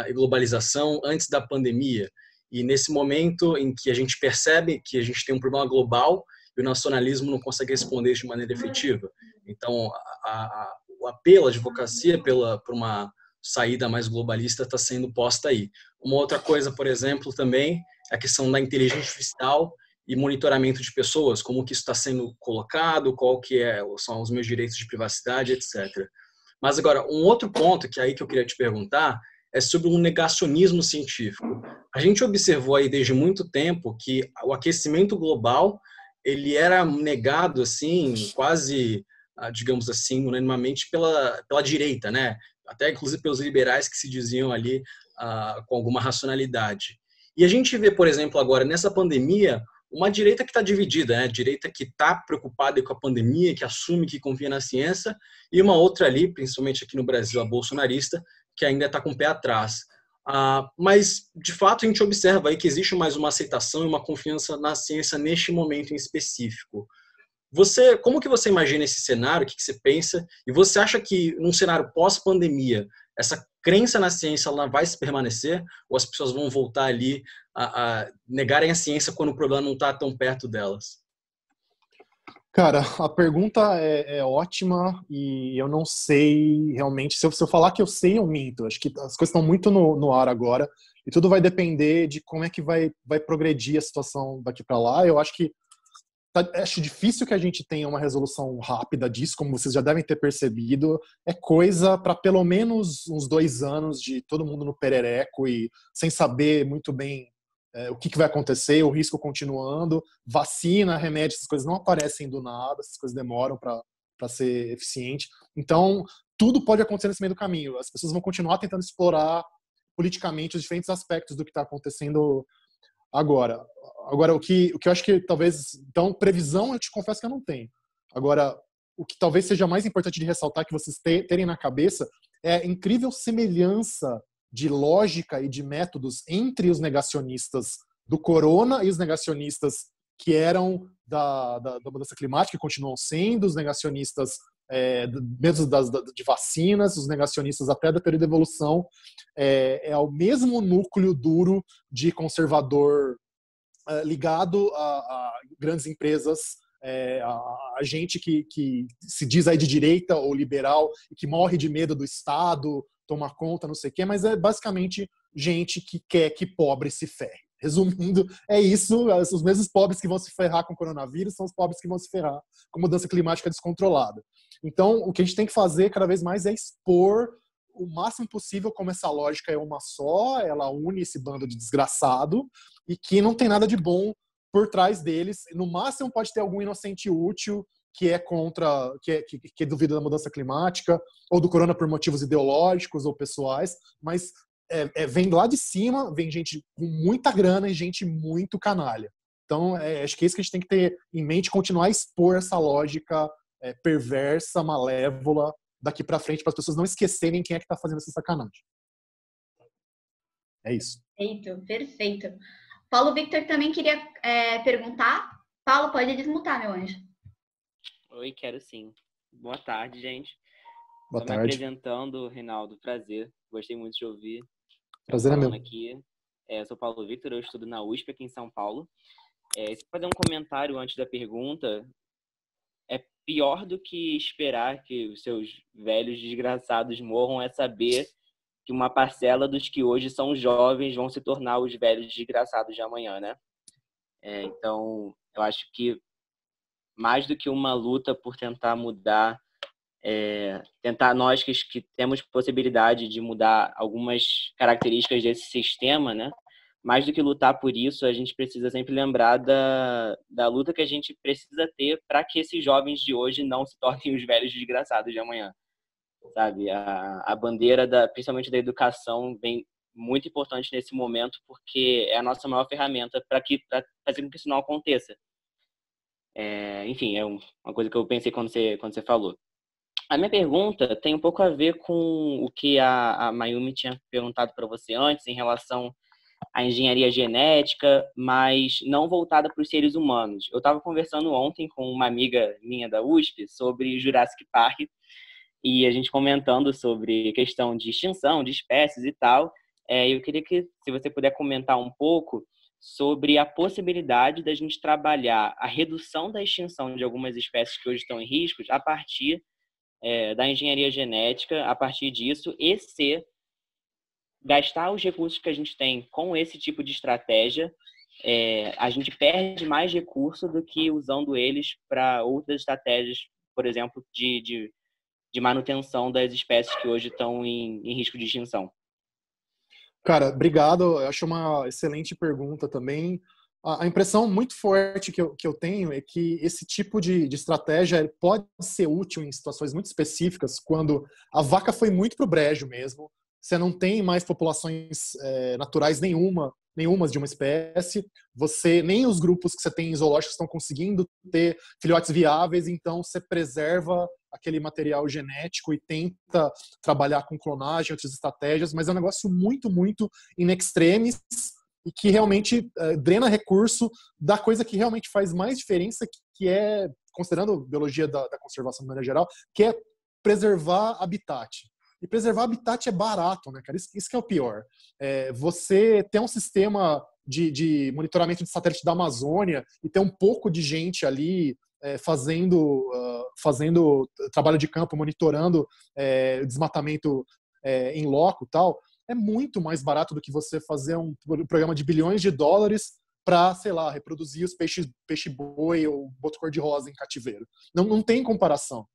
e globalização antes da pandemia. E nesse momento em que a gente percebe que a gente tem um problema global e o nacionalismo não consegue responder de maneira efetiva. Então, o apelo, a advocacia por uma saída mais globalista está sendo posta aí. Uma outra coisa, por exemplo, também é a questão da inteligência artificial e monitoramento de pessoas, como que isso está sendo colocado, qual que são os meus direitos de privacidade, etc. Mas agora, um outro ponto que é aí que eu queria te perguntar é sobre um negacionismo científico. A gente observou aí desde muito tempo que o aquecimento global ele era negado assim, quase, digamos assim, unanimamente pela direita, né? Até inclusive pelos liberais que se diziam ali com alguma racionalidade. E a gente vê, por exemplo, agora nessa pandemia, uma direita que está dividida, né? Direita que está preocupada com a pandemia, que assume que confia na ciência, e uma outra ali, principalmente aqui no Brasil, a bolsonarista, que ainda está com o pé atrás. Mas, de fato, a gente observa aí que existe mais uma aceitação e uma confiança na ciência neste momento em específico. Como que você imagina esse cenário? O que você pensa? E você acha que, num cenário pós-pandemia, essa crença na ciência ela vai se permanecer? Ou as pessoas vão voltar ali a negarem a ciência quando o problema não está tão perto delas?
Cara, a pergunta é ótima e eu não sei realmente. Se eu falar que eu sei, eu minto. Acho que as coisas estão muito no ar agora e tudo vai depender de como é que vai progredir a situação daqui para lá. Eu acho que acho difícil que a gente tenha uma resolução rápida disso, como vocês já devem ter percebido. É coisa para pelo menos uns 2 anos de todo mundo no perereco e sem saber muito bem o que vai acontecer, o risco continuando. Vacina, remédio, essas coisas não aparecem do nada, essas coisas demoram para ser eficiente. Então, tudo pode acontecer nesse meio do caminho. As pessoas vão continuar tentando explorar politicamente os diferentes aspectos do que está acontecendo agora. Agora, o que eu acho que talvez... Então, previsão, eu te confesso que eu não tenho. Agora, o que talvez seja mais importante de ressaltar, que vocês terem na cabeça, é a incrível semelhança de lógica e de métodos entre os negacionistas do corona e os negacionistas que eram da mudança climática, que continuam sendo, os negacionistas mesmo de vacinas, os negacionistas até da teoria da evolução, é o mesmo núcleo duro de conservador ligado a grandes empresas, a gente que se diz aí de direita ou liberal e que morre de medo do Estado tomar conta, não sei o quê, mas é basicamente gente que quer que pobre se ferre. Resumindo, é isso, os mesmos pobres que vão se ferrar com o coronavírus são os pobres que vão se ferrar com mudança climática descontrolada. Então, o que a gente tem que fazer cada vez mais é expor o máximo possível como essa lógica é uma só, ela une esse bando de desgraçado e que não tem nada de bom por trás deles. No máximo pode ter algum inocente útil que é contra, que duvida da mudança climática ou do corona por motivos ideológicos ou pessoais, mas vem lá de cima, vem gente com muita grana e gente muito canalha. Então, acho que é isso que a gente tem que ter em mente, continuar a expor essa lógica perversa, malévola, daqui para frente, para as pessoas não esquecerem quem é que está fazendo essa sacanagem. É isso.
Perfeito, perfeito. Paulo Victor também queria perguntar. Paulo, pode desmutar, meu anjo.
Oi, quero sim. Boa tarde, gente.
Boa
Estou
tarde.
me apresentando, Reinaldo. Prazer. Gostei muito de ouvir.
Prazer é meu.
Aqui. Eu sou Paulo Victor, eu estudo na USP aqui em São Paulo. Se fazer um comentário antes da pergunta, é pior do que esperar que os seus velhos desgraçados morram é saber que uma parcela dos que hoje são jovens vão se tornar os velhos desgraçados de amanhã, né? Então, eu acho que mais do que uma luta por tentar mudar, tentar nós que temos possibilidade de mudar algumas características desse sistema, né? Mais do que lutar por isso, a gente precisa sempre lembrar da luta que a gente precisa ter para que esses jovens de hoje não se tornem os velhos desgraçados de amanhã, sabe? A bandeira, principalmente da educação, vem muito importante nesse momento, porque é a nossa maior ferramenta para fazer com que isso não aconteça. Enfim, é uma coisa que eu pensei quando você falou. A minha pergunta tem um pouco a ver com o que a Mayumi tinha perguntado para você antes, em relação à engenharia genética, mas não voltada para os seres humanos. Eu estava conversando ontem com uma amiga minha da USP sobre Jurassic Park, e a gente comentando sobre questão de extinção de espécies e tal. Eu queria que, se você puder comentar um pouco sobre a possibilidade da gente trabalhar a redução da extinção de algumas espécies que hoje estão em risco a partir da engenharia genética, a partir disso, e se gastar os recursos que a gente tem com esse tipo de estratégia, a gente perde mais recurso do que usando eles para outras estratégias, por exemplo, de manutenção das espécies que hoje estão em risco de extinção.
Cara, obrigado. Eu acho uma excelente pergunta também. A impressão muito forte que eu tenho é que esse tipo de estratégia pode ser útil em situações muito específicas, quando a vaca foi muito pro brejo mesmo, você não tem mais populações naturais nenhumas de uma espécie, nem os grupos que você tem em zoológicos estão conseguindo ter filhotes viáveis, então você preserva aquele material genético e tenta trabalhar com clonagem, outras estratégias, mas é um negócio muito, muito in extremis e que realmente drena recurso da coisa que realmente faz mais diferença, que é, considerando a biologia da conservação de maneira geral, que é preservar habitat. E preservar habitat é barato, né, cara? Isso que é o pior. Você ter um sistema de monitoramento de satélite da Amazônia e ter um pouco de gente ali fazendo trabalho de campo, monitorando desmatamento em loco, tal, é muito mais barato do que você fazer um programa de bilhões de dólares para, sei lá, reproduzir os peixe-boi ou boto cor-de-rosa em cativeiro. Não tem comparação.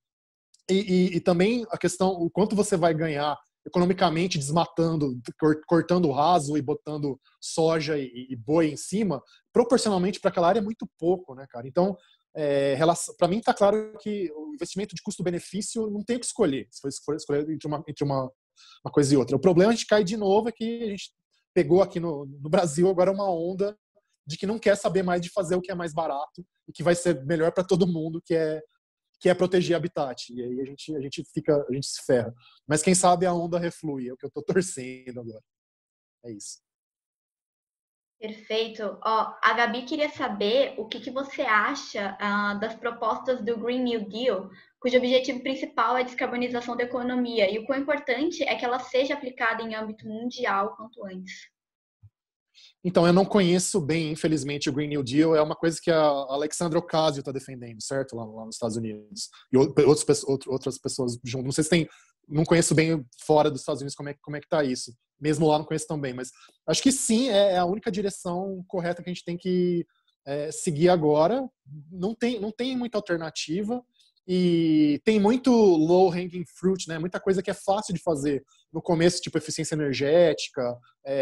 E também a questão, o quanto você vai ganhar economicamente desmatando, cortando o raso e botando soja e boi em cima, proporcionalmente para aquela área é muito pouco, né, cara? Então, para mim está claro que o investimento de custo-benefício não tem o que escolher, se for escolher entre uma coisa e outra. O problema a gente cai de novo é que a gente pegou aqui no Brasil agora uma onda de que não quer saber mais de fazer o que é mais barato e que vai ser melhor para todo mundo, que é proteger habitat. E aí a gente se ferra. Mas quem sabe a onda reflui, é o que eu estou torcendo agora. É isso.
Perfeito. Ó, a Gabi queria saber o que você acha das propostas do Green New Deal, cujo objetivo principal é a descarbonização da economia, e o quão importante é que ela seja aplicada em âmbito mundial quanto antes.
Então, eu não conheço bem, infelizmente, o Green New Deal. É uma coisa que a Alexandra Ocasio está defendendo, certo? Lá nos Estados Unidos. E outras pessoas junto. Não sei se tem... Não conheço bem fora dos Estados Unidos como é que está isso. Mesmo lá não conheço tão bem. Mas acho que sim, é a única direção correta que a gente tem que seguir agora. Não tem muita alternativa. E tem muito low-hanging fruit, né? Muita coisa que é fácil de fazer no começo, tipo eficiência energética,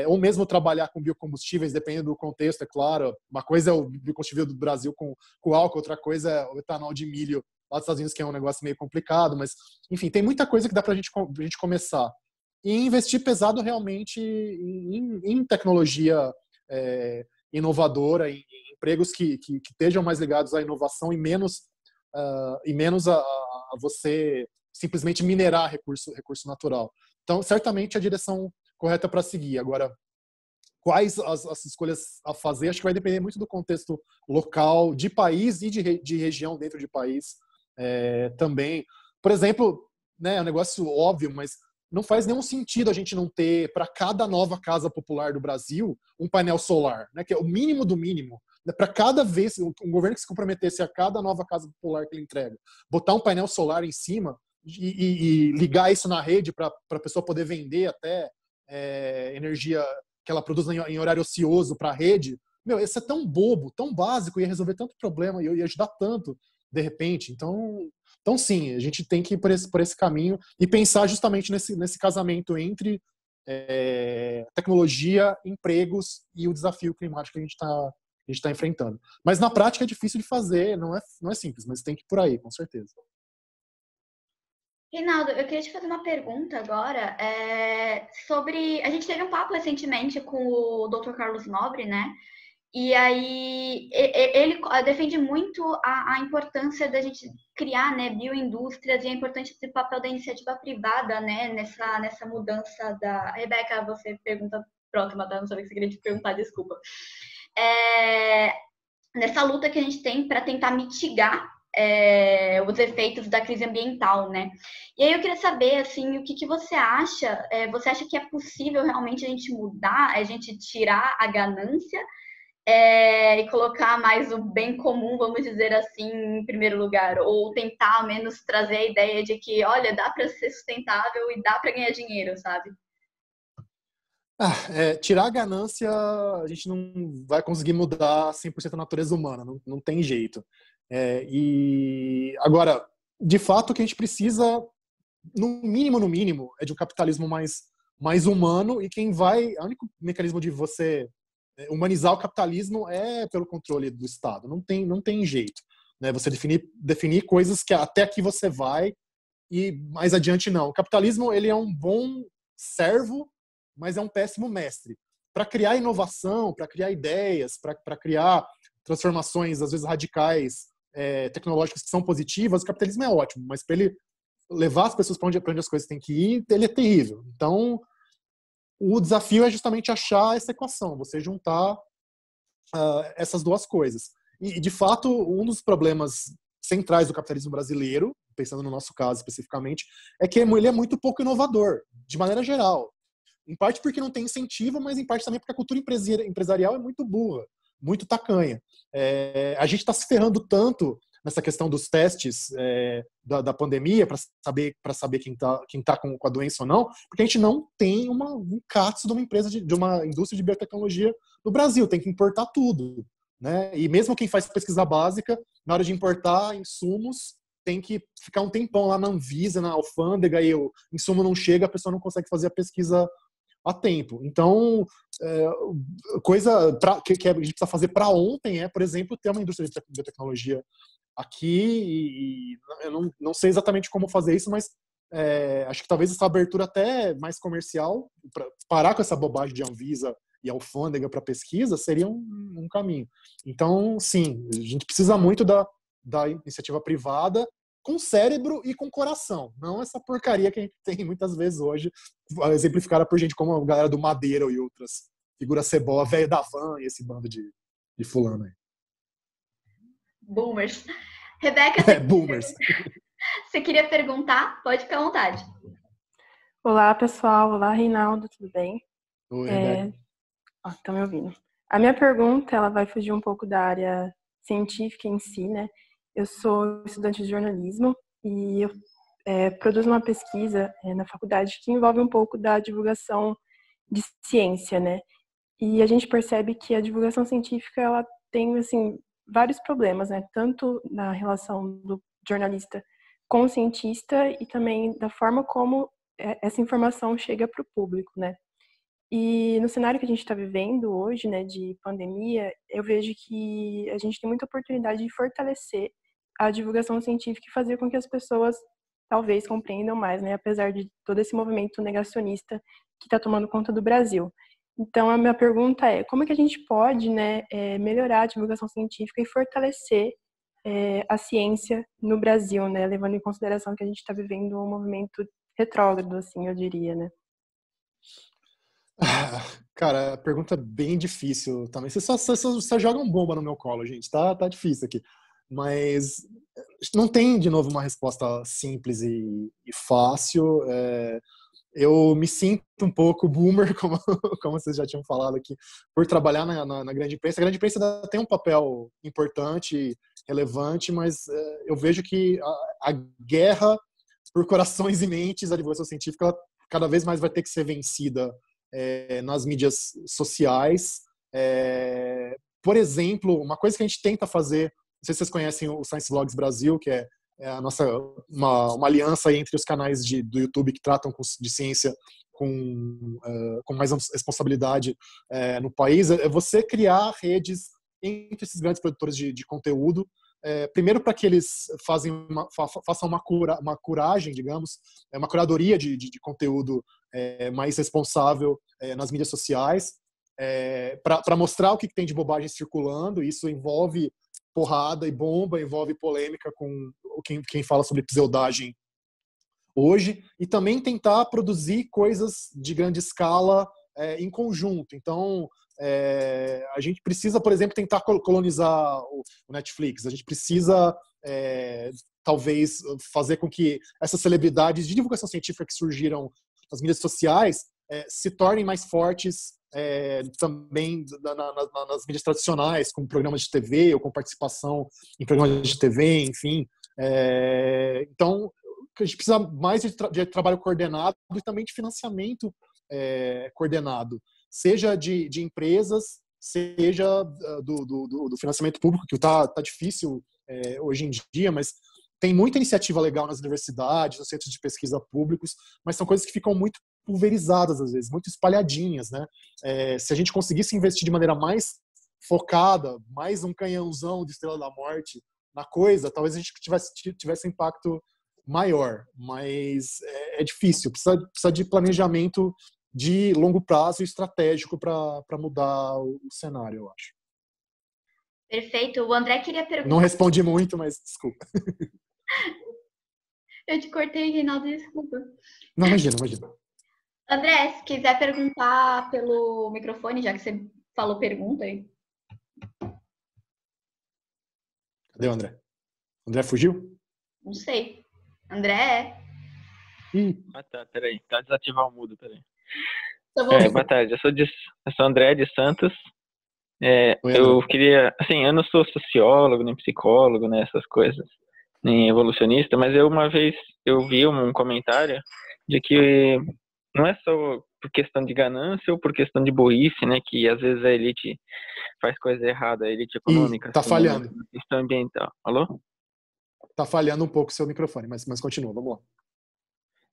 ou mesmo trabalhar com biocombustíveis, dependendo do contexto, é claro. Uma coisa é o biocombustível do Brasil com álcool, outra coisa é o etanol de milho lá dos Estados Unidos, que é um negócio meio complicado, mas, enfim, tem muita coisa que dá pra gente começar. E investir pesado realmente em tecnologia inovadora, em empregos que estejam mais ligados à inovação e menos a você simplesmente minerar recurso natural. Então, certamente a direção correta para seguir. Agora, quais as escolhas a fazer, acho que vai depender muito do contexto local, de país e de região dentro de país também. Por exemplo, né, é um negócio óbvio, mas não faz nenhum sentido a gente não ter, para cada nova casa popular do Brasil, um painel solar, né, que é o mínimo do mínimo. Para cada vez, um governo que se comprometesse a cada nova casa popular que ele entrega, botar um painel solar em cima e ligar isso na rede para a pessoa poder vender até energia que ela produz em horário ocioso para a rede, isso é tão bobo, tão básico, ia resolver tanto problema, ia ajudar tanto, de repente. Então sim, a gente tem que ir por esse caminho e pensar justamente nesse casamento entre tecnologia, empregos e o desafio climático que a gente está enfrentando. Mas na prática é difícil de fazer, não é simples, mas tem que ir por aí, com certeza.
Reinaldo, eu queria te fazer uma pergunta agora sobre... A gente teve um papo recentemente com o Dr. Carlos Nobre, né? E aí ele defende muito a importância da gente criar, né, bioindústrias e a importância do papel da iniciativa privada, né, nessa mudança da... Rebeca, você pergunta... Pronto, Matheus, não sabia que você queria te perguntar, desculpa. Nessa luta que a gente tem para tentar mitigar os efeitos da crise ambiental, né? E aí eu queria saber, assim, o que você acha? Você acha que é possível realmente a gente mudar, a gente tirar a ganância e colocar mais o bem comum, vamos dizer assim, em primeiro lugar? Ou tentar, ao menos, trazer a ideia de que, olha, dá para ser sustentável e dá para ganhar dinheiro, sabe?
Tirar a ganância, a gente não vai conseguir mudar 100% a natureza humana, não tem jeito. E agora, de fato, o que a gente precisa, no mínimo, é de um capitalismo mais humano, e o único mecanismo de você humanizar o capitalismo é pelo controle do Estado. Não tem jeito, né? Você definir coisas que até aqui você vai e mais adiante não. O capitalismo, ele é um bom servo, mas é um péssimo mestre. Para criar inovação, para criar ideias, para criar transformações, às vezes radicais, tecnológicas que são positivas, o capitalismo é ótimo, mas para ele levar as pessoas para onde as coisas têm que ir, ele é terrível. Então, o desafio é justamente achar essa equação, você juntar essas duas coisas. E, de fato, um dos problemas centrais do capitalismo brasileiro, pensando no nosso caso especificamente, é que ele é muito pouco inovador, de maneira geral. Em parte porque não tem incentivo, mas em parte também porque a cultura empresarial é muito burra, muito tacanha. A gente está se ferrando tanto nessa questão dos testes da pandemia para saber quem tá com a doença ou não, porque a gente não tem um CATS de uma empresa de uma indústria de biotecnologia no Brasil, tem que importar tudo, né? E mesmo quem faz pesquisa básica, na hora de importar insumos, tem que ficar um tempão lá na Anvisa, na alfândega, e o insumo não chega, a pessoa não consegue fazer a pesquisa a tempo. Então, coisa que a gente precisa fazer para ontem por exemplo, ter uma indústria de biotecnologia aqui, e eu não sei exatamente como fazer isso, mas acho que talvez essa abertura até mais comercial, para parar com essa bobagem de Anvisa e alfândega para pesquisa, seria um caminho. Então, sim, a gente precisa muito da iniciativa privada, com cérebro e com coração. Não essa porcaria que a gente tem muitas vezes hoje, exemplificada por gente como a galera do Madeira e outras figuras cebola, velho da van e esse bando de fulano aí.
Boomers. Rebeca,
boomers.
Você queria perguntar? Pode ficar à vontade.
Olá, pessoal. Olá, Reinaldo. Tudo bem?
Oi, Rebeca.
Estão me ouvindo. A minha pergunta, ela vai fugir um pouco da área científica em si, né? Eu sou estudante de jornalismo e eu produzo uma pesquisa na faculdade que envolve um pouco da divulgação de ciência, né? E a gente percebe que a divulgação científica, ela tem, assim, vários problemas, né? Tanto na relação do jornalista com o cientista e também da forma como essa informação chega para o público, né? E no cenário que a gente está vivendo hoje, né, de pandemia, eu vejo que a gente tem muita oportunidade de fortalecer a divulgação científica e fazer com que as pessoas talvez compreendam mais, né, apesar de todo esse movimento negacionista que está tomando conta do Brasil. Então, a minha pergunta é, como é que a gente pode, né, melhorar a divulgação científica e fortalecer a ciência no Brasil, né, levando em consideração que a gente está vivendo um movimento retrógrado, assim, eu diria, né?
Cara, a pergunta é bem difícil também. Vocês só jogam bomba no meu colo, gente. Tá difícil aqui. Mas não tem, de novo, uma resposta simples e fácil. Eu me sinto um pouco boomer, como vocês já tinham falado aqui, por trabalhar na grande imprensa. A grande imprensa ainda tem um papel importante, relevante, mas eu vejo que a guerra por corações e mentes, a divulgação científica, ela cada vez mais vai ter que ser vencida nas mídias sociais. Por exemplo, uma coisa que a gente tenta fazer, não sei se vocês conhecem o Science Vlogs Brasil, que é a nossa uma aliança entre os canais do YouTube que tratam de ciência com mais responsabilidade no país, é você criar redes entre esses grandes produtores de conteúdo, primeiro para que eles façam uma curagem, digamos, uma curadoria de conteúdo mais responsável nas mídias sociais, para mostrar o que tem de bobagem circulando. Isso envolve porrada e bomba, envolve polêmica com quem fala sobre pseudagem hoje, e também tentar produzir coisas de grande escala em conjunto. Então, a gente precisa, por exemplo, tentar colonizar o Netflix. A gente precisa, talvez, fazer com que essas celebridades de divulgação científica que surgiram nas mídias sociais se tornem mais fortes também nas mídias tradicionais, com programas de TV ou com participação em programas de TV, enfim. Então, a gente precisa mais de trabalho coordenado e também de financiamento coordenado, seja de empresas, seja do financiamento público, que tá difícil hoje em dia, mas tem muita iniciativa legal nas universidades, nos centros de pesquisa públicos, mas são coisas que ficam muito pulverizadas, às vezes, muito espalhadinhas, né? Se a gente conseguisse investir de maneira mais focada, mais um canhãozão de Estrela da Morte na coisa, talvez a gente tivesse um impacto maior, mas é difícil, precisa de planejamento de longo prazo e estratégico para mudar o cenário, eu acho.
Perfeito. O André queria perguntar.
Não respondi muito, mas desculpa.
Eu te cortei, Reinaldo, desculpa.
Não, imagina.
André, se quiser perguntar pelo microfone, já que você falou pergunta aí.
Cadê o André? O André fugiu?
Não sei. André?
Tá, peraí. Tá desativar o mudo, peraí.
Tá bom.
Boa tarde, eu sou André de Santos.
Oi,
Eu
André.
queria, assim, eu não sou sociólogo, nem psicólogo, né, essas coisas, nem evolucionista, mas uma vez eu vi um comentário de que não é só por questão de ganância ou por questão de burrice, né, que às vezes a elite faz coisa errada, a elite
Ih,
econômica,
tá
assim, né,
falhando.
na questão ambiental. Alô?
Tá falhando um pouco o seu microfone, mas continua, vamos lá.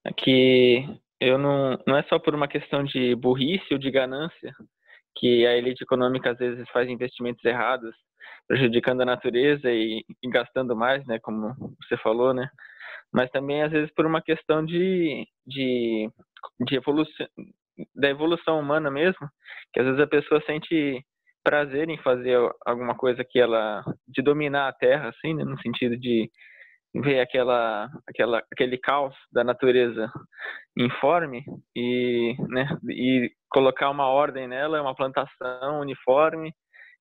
É que eu não é só por uma questão de burrice ou de ganância que a elite econômica às vezes faz investimentos errados, prejudicando a natureza e gastando mais, né, como você falou, né? Mas também às vezes por uma questão de evolução, da evolução humana mesmo, que às vezes a pessoa sente prazer em fazer alguma coisa de dominar a Terra, assim, né, no sentido de ver aquele caos da natureza informe e colocar uma ordem nela, uma plantação uniforme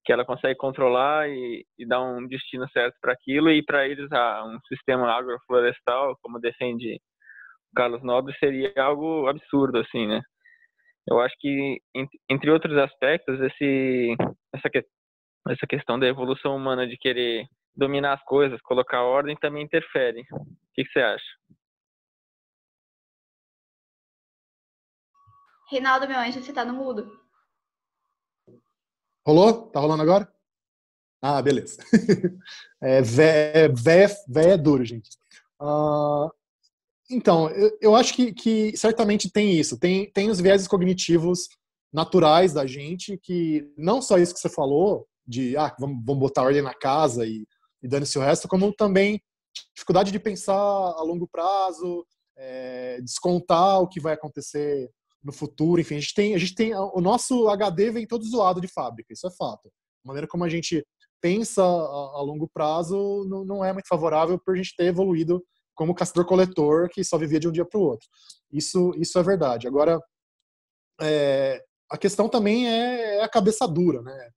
que ela consegue controlar e dar um destino certo para aquilo, e para eles um sistema agroflorestal, como defende o Carlos Nobre, seria algo absurdo, assim, né? Eu acho que, entre outros aspectos, essa questão da evolução humana de querer dominar as coisas, colocar ordem, também interfere. O que você acha?
Reinaldo, meu anjo, você tá no mudo.
Rolou? Tá rolando agora? Ah, beleza. Vé é duro, gente. Ah, então, eu acho que certamente tem isso. Tem os viéses cognitivos naturais da gente, que não só isso que você falou, de vamos botar ordem na casa e dane-se o resto, como também dificuldade de pensar a longo prazo, descontar o que vai acontecer no futuro. Enfim, a gente tem o nosso HD vem todo zoado de fábrica, isso é fato. A maneira como a gente pensa a longo prazo não é muito favorável por a gente ter evoluído como caçador-coletor que só vivia de um dia para o outro. Isso é verdade. Agora, a questão também é a cabeça dura, né?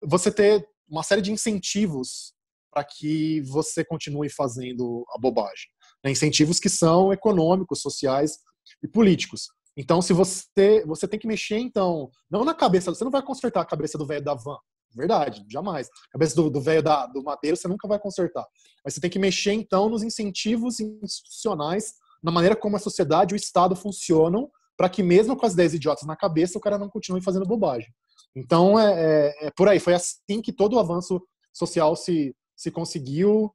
Você ter uma série de incentivos para que você continue fazendo a bobagem. Né? Incentivos que são econômicos, sociais e políticos. Então, se você tem que mexer, então, não na cabeça, você não vai consertar a cabeça do velho da van. Verdade, jamais. A cabeça do velho do madeiro você nunca vai consertar. Mas você tem que mexer, então, nos incentivos institucionais, na maneira como a sociedade e o Estado funcionam, para que mesmo com as ideias idiotas na cabeça, o cara não continue fazendo bobagem. Então, é por aí. Foi assim que todo o avanço social se conseguiu,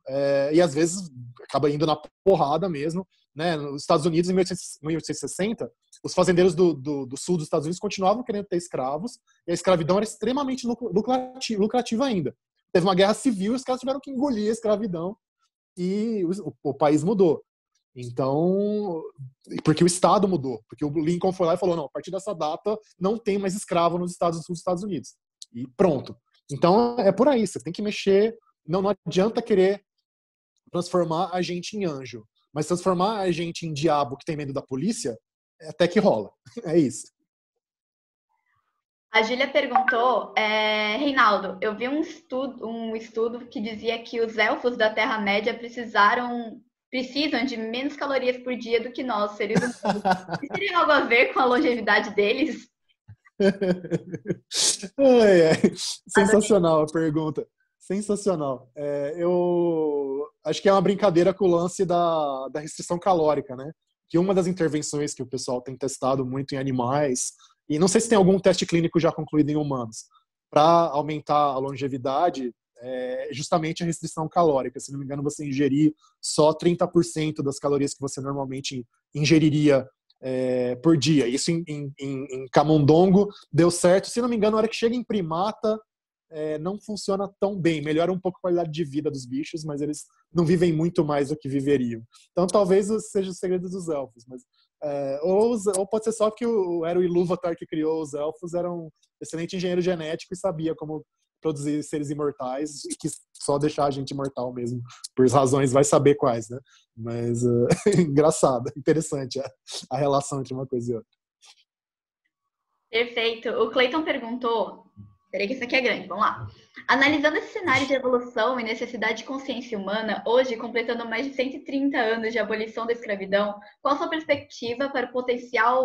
e às vezes acaba indo na porrada mesmo. Né? Nos Estados Unidos, em 1860, os fazendeiros do sul dos Estados Unidos continuavam querendo ter escravos, e a escravidão era extremamente lucrativa ainda. Teve uma guerra civil e os caras tiveram que engolir a escravidão, e o país mudou. Então, porque o Estado mudou, porque o Lincoln foi lá e falou, não, a partir dessa data não tem mais escravo nos Estados Unidos. E pronto. Então, é por aí, você tem que mexer, não adianta querer transformar a gente em anjo, mas transformar a gente em diabo que tem medo da polícia, até que rola. É isso.
A Júlia perguntou, Reinaldo, eu vi um estudo que dizia que os elfos da Terra-média precisam de menos calorias por dia do que nós, seres humanos. Isso teria algo a ver com a longevidade deles?
Sensacional a pergunta. Sensacional. Eu acho que é uma brincadeira com o lance da restrição calórica, né? Que uma das intervenções que o pessoal tem testado muito em animais, e não sei se tem algum teste clínico já concluído em humanos, para aumentar a longevidade, é justamente a restrição calórica. Se não me engano, você ingerir só 30% das calorias que você normalmente ingeriria por dia. Isso em camundongo deu certo. Se não me engano, na hora que chega em primata, não funciona tão bem. Melhora um pouco a qualidade de vida dos bichos, mas eles não vivem muito mais do que viveriam. Então talvez seja o segredo dos elfos. Mas, ou pode ser só que era o Ilúvatar que criou os elfos, era um excelente engenheiro genético e sabia como produzir seres imortais e quis só deixar a gente imortal mesmo, por razões, vai saber quais, né? Mas engraçado, interessante a relação entre uma coisa e outra.
Perfeito. O Cleiton perguntou Peraí que isso aqui é grande, vamos lá. Analisando esse cenário de evolução e necessidade de consciência humana, hoje, completando mais de 130 anos de abolição da escravidão, qual a sua perspectiva para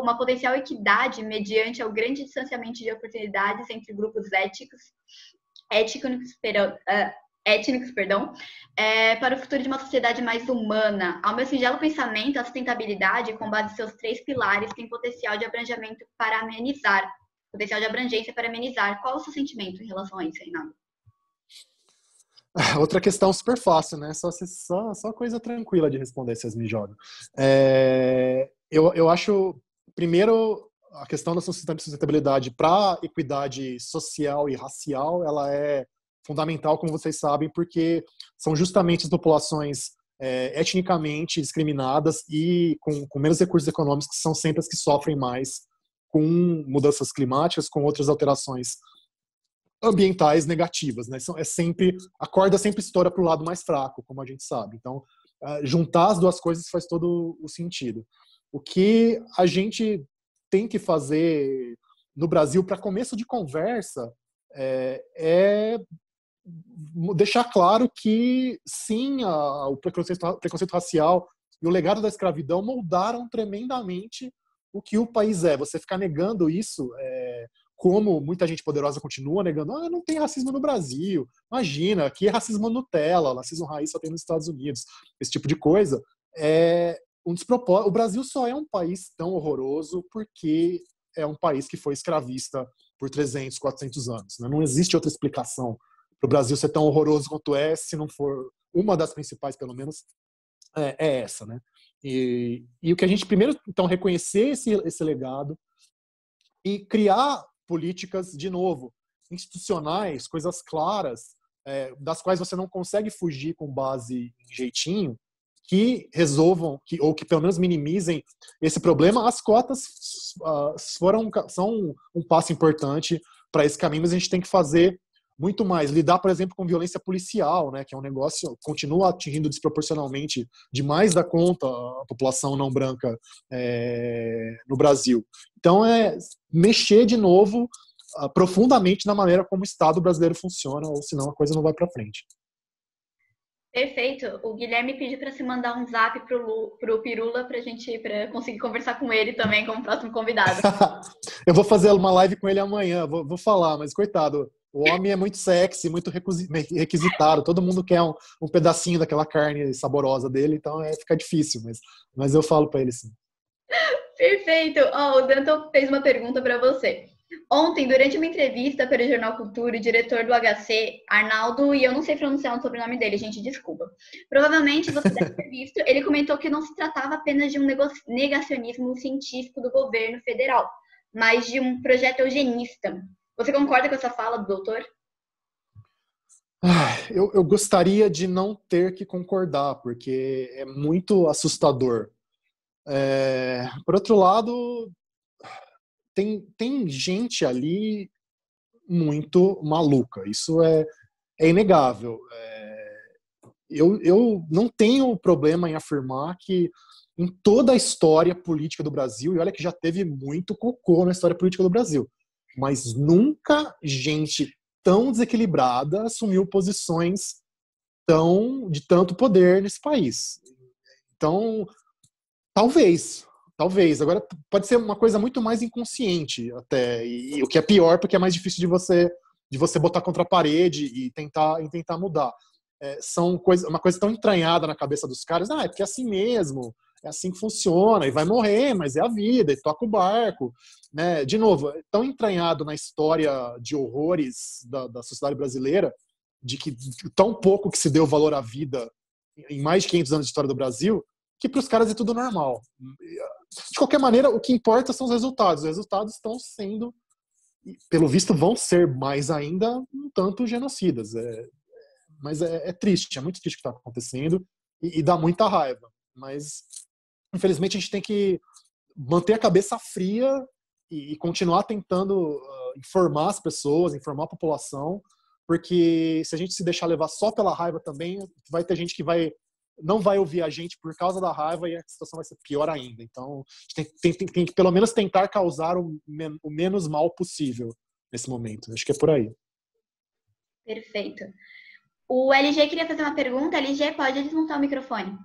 uma potencial equidade mediante ao grande distanciamento de oportunidades entre grupos étnicos, para o futuro de uma sociedade mais humana? Ao meu singelo pensamento, a sustentabilidade, com base em seus 3 pilares, tem potencial de abrangimento para amenizar. Potencial de abrangência para amenizar. Qual é o seu sentimento em relação a isso, Reinaldo?
Outra questão super fácil, né? Só coisa tranquila de responder, vocês me jogam. Eu acho, primeiro, a questão da sustentabilidade para equidade social e racial, ela é fundamental, como vocês sabem, porque são justamente as populações etnicamente discriminadas e com menos recursos econômicos que são sempre as que sofrem mais com mudanças climáticas, com outras alterações ambientais negativas, né? A corda sempre estoura para o lado mais fraco, como a gente sabe. Então, juntar as duas coisas faz todo o sentido. O que a gente tem que fazer no Brasil, para começo de conversa, é deixar claro que, sim, o preconceito racial e o legado da escravidão moldaram tremendamente o que o país é. Você ficar negando isso, como muita gente poderosa continua negando, não tem racismo no Brasil, imagina, aqui é racismo Nutella, racismo raiz só tem nos Estados Unidos, esse tipo de coisa, um despropósito. O Brasil só é um país tão horroroso porque é um país que foi escravista por 300, 400 anos. Né? Não existe outra explicação para o Brasil ser tão horroroso quanto se não for uma das principais, pelo menos, é essa. Né? E o que a gente primeiro, então, reconhecer esse legado e criar políticas, de novo, institucionais, coisas claras, das quais você não consegue fugir com base em jeitinho, que resolvam, ou que pelo menos minimizem esse problema. As cotas são um passo importante para esse caminho, mas a gente tem que fazer muito mais. Lidar, por exemplo, com violência policial, né, que é um negócio que continua atingindo desproporcionalmente demais da conta a população não branca no Brasil. Então, mexer de novo profundamente na maneira como o Estado brasileiro funciona, ou senão a coisa não vai para frente.
Perfeito. O Guilherme pediu para se mandar um zap pro Pirula para conseguir conversar com ele também como próximo convidado.
Eu vou fazer uma live com ele amanhã, vou falar, mas coitado, o homem é muito sexy, muito requisitado, todo mundo quer um pedacinho daquela carne saborosa dele, então fica difícil, mas eu falo para ele sim.
Perfeito. O Danton fez uma pergunta para você. Ontem, durante uma entrevista para o Jornal Cultura, o diretor do HC, Arnaldo, e eu não sei pronunciar o sobrenome dele, gente, desculpa. Provavelmente você deve ter visto, ele comentou que não se tratava apenas de um negacionismo científico do governo federal, mas de um projeto eugenista. Você concorda com essa fala do doutor?
Eu gostaria de não ter que concordar, porque é muito assustador. Por outro lado, tem gente ali muito maluca, isso é inegável. Eu não tenho problema em afirmar que em toda a história política do Brasil, e olha que já teve muito cocô na história política do Brasil, mas nunca gente tão desequilibrada assumiu posições de tanto poder nesse país. Então, talvez. Agora, pode ser uma coisa muito mais inconsciente até, e o que é pior, porque é mais difícil de você botar contra a parede e tentar mudar. Uma coisa tão entranhada na cabeça dos caras, é porque é assim mesmo, é assim que funciona, e vai morrer, mas é a vida, e toca o barco. Né? De novo, é tão entranhado na história de horrores da sociedade brasileira, de que tão pouco que se deu valor à vida em mais de 500 anos de história do Brasil, que para os caras é tudo normal. De qualquer maneira, o que importa são os resultados. Os resultados estão sendo, pelo visto, vão ser mais ainda um tanto genocidas. Mas é triste, é muito triste o que está acontecendo e dá muita raiva. Mas, infelizmente, a gente tem que manter a cabeça fria e continuar tentando informar as pessoas, informar a população, porque se a gente se deixar levar só pela raiva também, vai ter gente que não vai ouvir a gente por causa da raiva e a situação vai ser pior ainda. Então, a gente tem que pelo menos tentar causar o menos mal possível nesse momento. Acho que é por aí.
Perfeito. O LG queria fazer uma pergunta. LG, pode desmontar o microfone.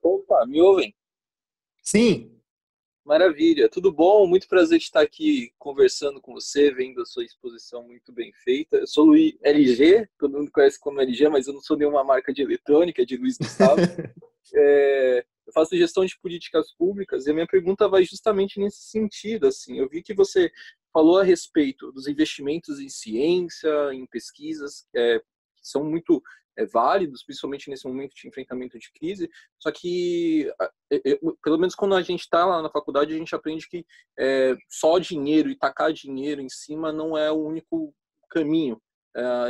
Opa, me ouvem?
Sim.
Maravilha, tudo bom? Muito prazer de estar aqui conversando com você, vendo a sua exposição muito bem feita. Eu sou o LG, todo mundo conhece como LG, mas eu não sou nenhuma marca de eletrônica, de Luiz Gustavo. Eu faço gestão de políticas públicas e a minha pergunta vai justamente nesse sentido. Assim, eu vi que você falou a respeito dos investimentos em ciência, em pesquisas, que são muito válidos, principalmente nesse momento de enfrentamento de crise, só que, pelo menos quando a gente está lá na faculdade, a gente aprende que só dinheiro e tacar dinheiro em cima não é o único caminho,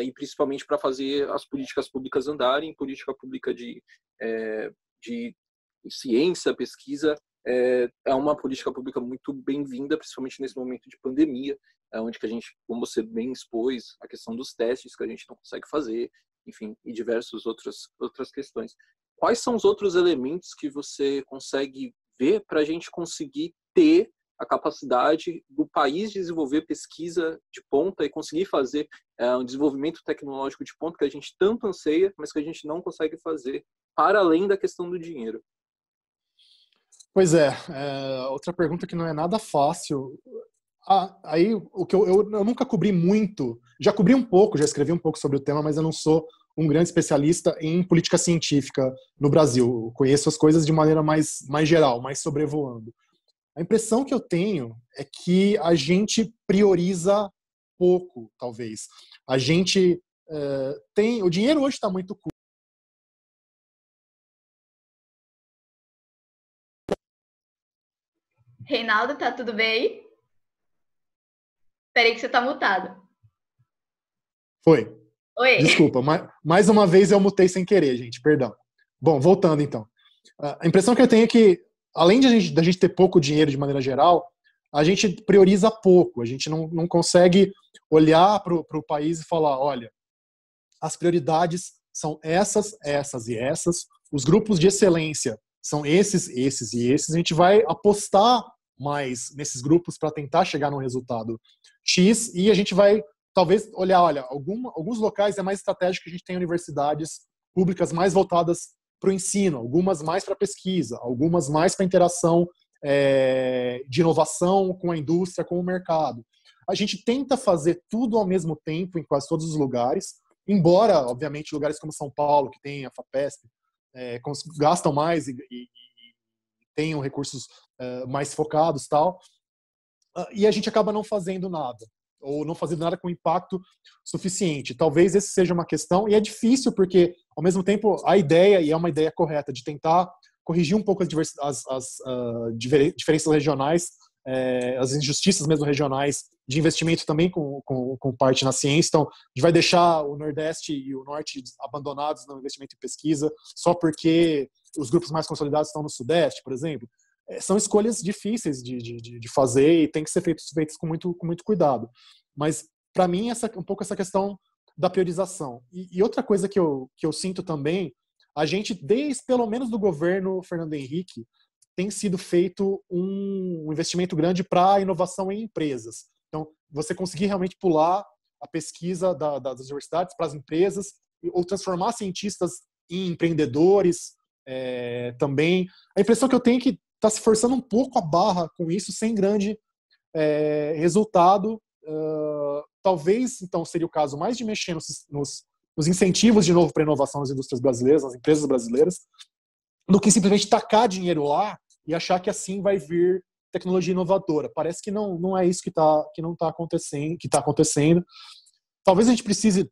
e principalmente para fazer as políticas públicas andarem. Política pública de ciência, pesquisa, é uma política pública muito bem-vinda, principalmente nesse momento de pandemia, onde que a gente, como você bem expôs, a questão dos testes que a gente não consegue fazer, enfim, e diversas outras questões. Quais são os outros elementos que você consegue ver para a gente conseguir ter a capacidade do país desenvolver pesquisa de ponta e conseguir fazer um desenvolvimento tecnológico de ponta que a gente tanto anseia, mas que a gente não consegue fazer, para além da questão do dinheiro?
Pois é, outra pergunta que não é nada fácil. Aí, o que eu nunca cobri muito, já cobri um pouco, já escrevi um pouco sobre o tema, mas eu não sou um grande especialista em política científica no Brasil. Eu conheço as coisas de maneira mais geral, mais sobrevoando. A impressão que eu tenho é que a gente prioriza pouco, talvez. A gente o dinheiro hoje está muito curto.
Reinaldo, tá tudo bem aí? Peraí que você tá mutado.
Foi.
Oi.
Desculpa, mais uma vez eu mutei sem querer, gente, perdão. Bom, voltando então. A impressão que eu tenho é que, além da gente ter pouco dinheiro de maneira geral, a gente prioriza pouco. A gente não consegue olhar para o país e falar, olha, as prioridades são essas, essas e essas, os grupos de excelência são esses e esses, a gente vai apostar mais nesses grupos para tentar chegar num resultado X, e a gente vai talvez olhar, olha, alguns locais é mais estratégico que a gente tem universidades públicas mais voltadas para o ensino, algumas mais para pesquisa, algumas mais para interação de inovação com a indústria, com o mercado. A gente tenta fazer tudo ao mesmo tempo em quase todos os lugares, embora, obviamente, lugares como São Paulo, que tem a FAPESP, gastam mais e tenham recursos mais focados, tal, e a gente acaba não fazendo nada, ou não fazendo nada com impacto suficiente. Talvez essa seja uma questão, e é difícil porque, ao mesmo tempo, a ideia, e é uma ideia correta, de tentar corrigir um pouco as diferenças regionais, as injustiças mesmo regionais, de investimento também com parte na ciência. Então, a gente vai deixar o Nordeste e o Norte abandonados no investimento em pesquisa só porque os grupos mais consolidados estão no Sudeste, por exemplo. São escolhas difíceis de fazer e tem que ser feitas com muito cuidado. Mas, para mim, um pouco essa questão da priorização. E outra coisa que eu sinto também, a gente, desde pelo menos do governo Fernando Henrique, tem sido feito um investimento grande para a inovação em empresas. Então, você conseguir realmente pular a pesquisa das universidades para as empresas, ou transformar cientistas em empreendedores também. A impressão que eu tenho é que está se forçando um pouco a barra com isso, sem grande resultado. Talvez, então, seria o caso mais de mexer nos incentivos, de novo, para a inovação nas indústrias brasileiras, nas empresas brasileiras, do que simplesmente tacar dinheiro lá e achar que assim vai vir tecnologia inovadora. Parece que não é isso que não está acontecendo, que está acontecendo. Talvez a gente precise,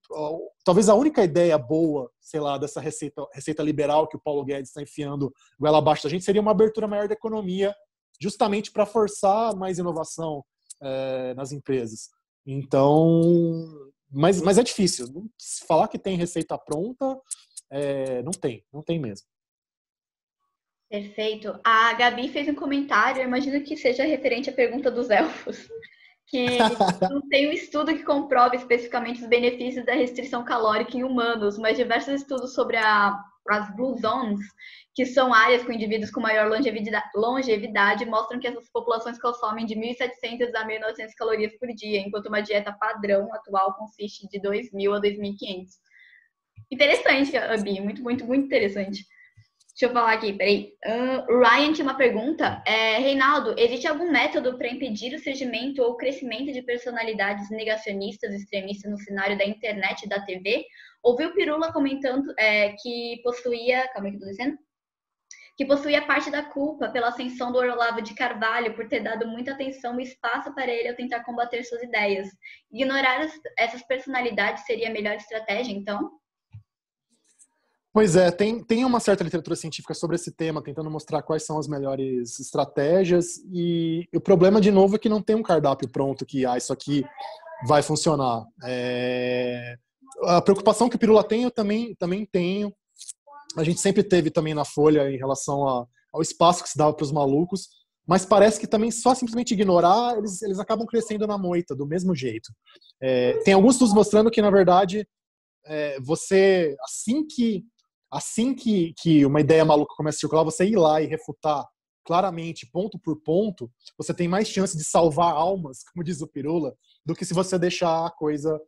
talvez a única ideia boa, sei lá, dessa receita liberal que o Paulo Guedes está enfiando goela abaixo da gente seria uma abertura maior da economia, justamente para forçar mais inovação nas empresas. Então, mas é difícil. Se falar que tem receita pronta, não tem mesmo.
Perfeito. A Gabi fez um comentário, eu imagino que seja referente à pergunta dos elfos, que não tem um estudo que comprove especificamente os benefícios da restrição calórica em humanos, mas diversos estudos sobre as Blue Zones, que são áreas com indivíduos com maior longevidade, mostram que essas populações consomem de 1.700 a 1.900 calorias por dia, enquanto uma dieta padrão atual consiste de 2.000 a 2.500. Interessante, Abi, muito, muito, muito interessante. Deixa eu falar aqui, peraí. Ryan tinha uma pergunta. Reinaldo, existe algum método para impedir o surgimento ou o crescimento de personalidades negacionistas, extremistas no cenário da internet e da TV? Ouvi o Pirula comentando que possuía... Calma aí que eu tô dizendo. Que possuía parte da culpa pela ascensão do Olavo de Carvalho por ter dado muita atenção e espaço para ele ao tentar combater suas ideias. Ignorar essas personalidades seria a melhor estratégia, então?
Pois é, tem uma certa literatura científica sobre esse tema, tentando mostrar quais são as melhores estratégias, e o problema, de novo, é que não tem um cardápio pronto que isso aqui vai funcionar. A preocupação que o Pirula tem, eu também tenho. A gente sempre teve também na Folha em relação ao espaço que se dava para os malucos, mas parece que também só simplesmente ignorar, eles acabam crescendo na moita, do mesmo jeito. Tem alguns estudos mostrando que, na verdade, você, assim que uma ideia maluca começa a circular, você ir lá e refutar claramente, ponto por ponto, você tem mais chance de salvar almas, como diz o Pirula, do que se você deixar a coisa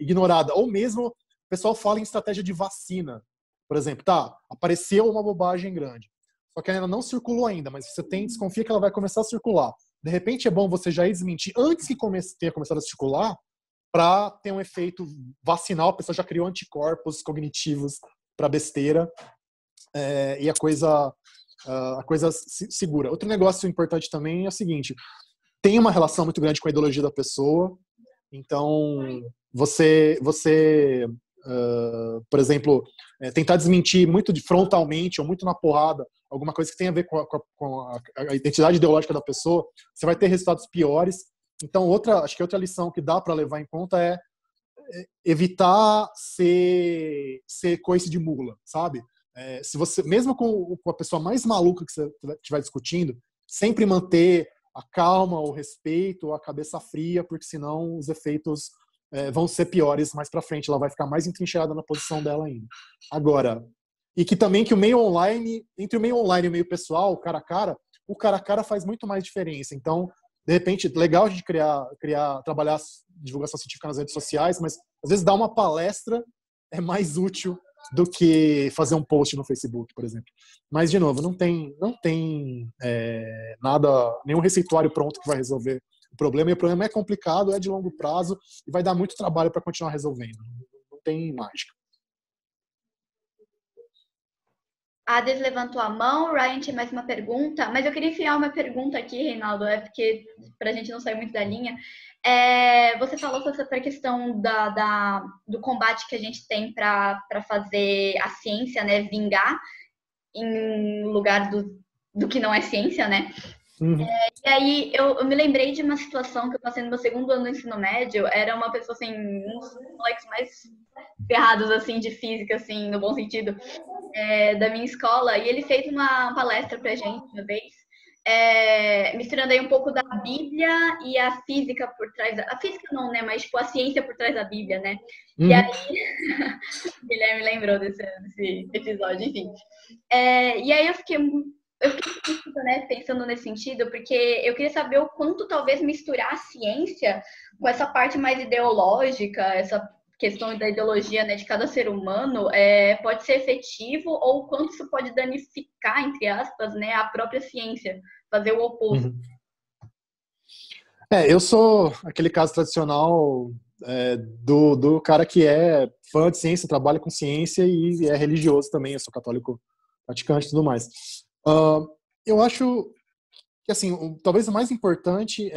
ignorada. Ou mesmo, o pessoal fala em estratégia de vacina. Por exemplo, apareceu uma bobagem grande, só que ela não circulou ainda, mas você desconfia que ela vai começar a circular. De repente é bom você já ir desmentir antes que tenha começado a circular, para ter um efeito vacinal, a pessoa já criou anticorpos cognitivos para besteira, e a coisa segura. Outro negócio importante também é o seguinte: tem uma relação muito grande com a ideologia da pessoa, então você por exemplo, tentar desmentir muito frontalmente ou muito na porrada alguma coisa que tem a ver com a identidade ideológica da pessoa, você vai ter resultados piores. Então, acho que outra lição que dá para levar em conta é evitar ser coice de mula, sabe? Se você, mesmo com a pessoa mais maluca que você estiver discutindo, sempre manter a calma, o respeito, a cabeça fria, porque senão os efeitos vão ser piores mais para frente. Ela vai ficar mais entrincheirada na posição dela ainda. Agora, e que também que o meio online, entre o meio online e o meio pessoal, o cara a cara faz muito mais diferença. Então, de repente, legal a gente trabalhar divulgação científica nas redes sociais, mas às vezes dar uma palestra é mais útil do que fazer um post no Facebook, por exemplo. Mas, de novo, não tem nada, nenhum receituário pronto que vai resolver o problema. E o problema é complicado, é de longo prazo e vai dar muito trabalho para continuar resolvendo. Não tem mágica.
A Ades levantou a mão, o Ryan tinha mais uma pergunta, mas eu queria enfiar uma pergunta aqui, Reinaldo, porque para a gente não sair muito da linha. Você falou sobre essa questão do combate que a gente tem para fazer a ciência, né, vingar em lugar do que não é ciência, né?
Uhum.
E aí eu me lembrei de uma situação que eu passei no meu segundo ano do ensino médio. Era uma pessoa, assim, um dos moleques mais ferrados, assim, de física, assim, no bom sentido, da minha escola, e ele fez uma palestra pra gente uma vez, misturando aí um pouco da Bíblia e a física por trás a física não, né, mas tipo a ciência por trás da Bíblia, né?
Uhum.
E aí o Guilherme lembrou desse episódio, enfim. E aí eu fiquei né, pensando nesse sentido, porque eu queria saber o quanto talvez misturar a ciência com essa parte mais ideológica, essa questão da ideologia, né, de cada ser humano, pode ser efetivo, ou o quanto isso pode danificar, entre aspas, né, a própria ciência, fazer o oposto.
Uhum. Eu sou aquele caso tradicional do cara que é fã de ciência, trabalha com ciência e é religioso também. Eu sou católico praticante e tudo mais. Eu acho que, assim, talvez o mais importante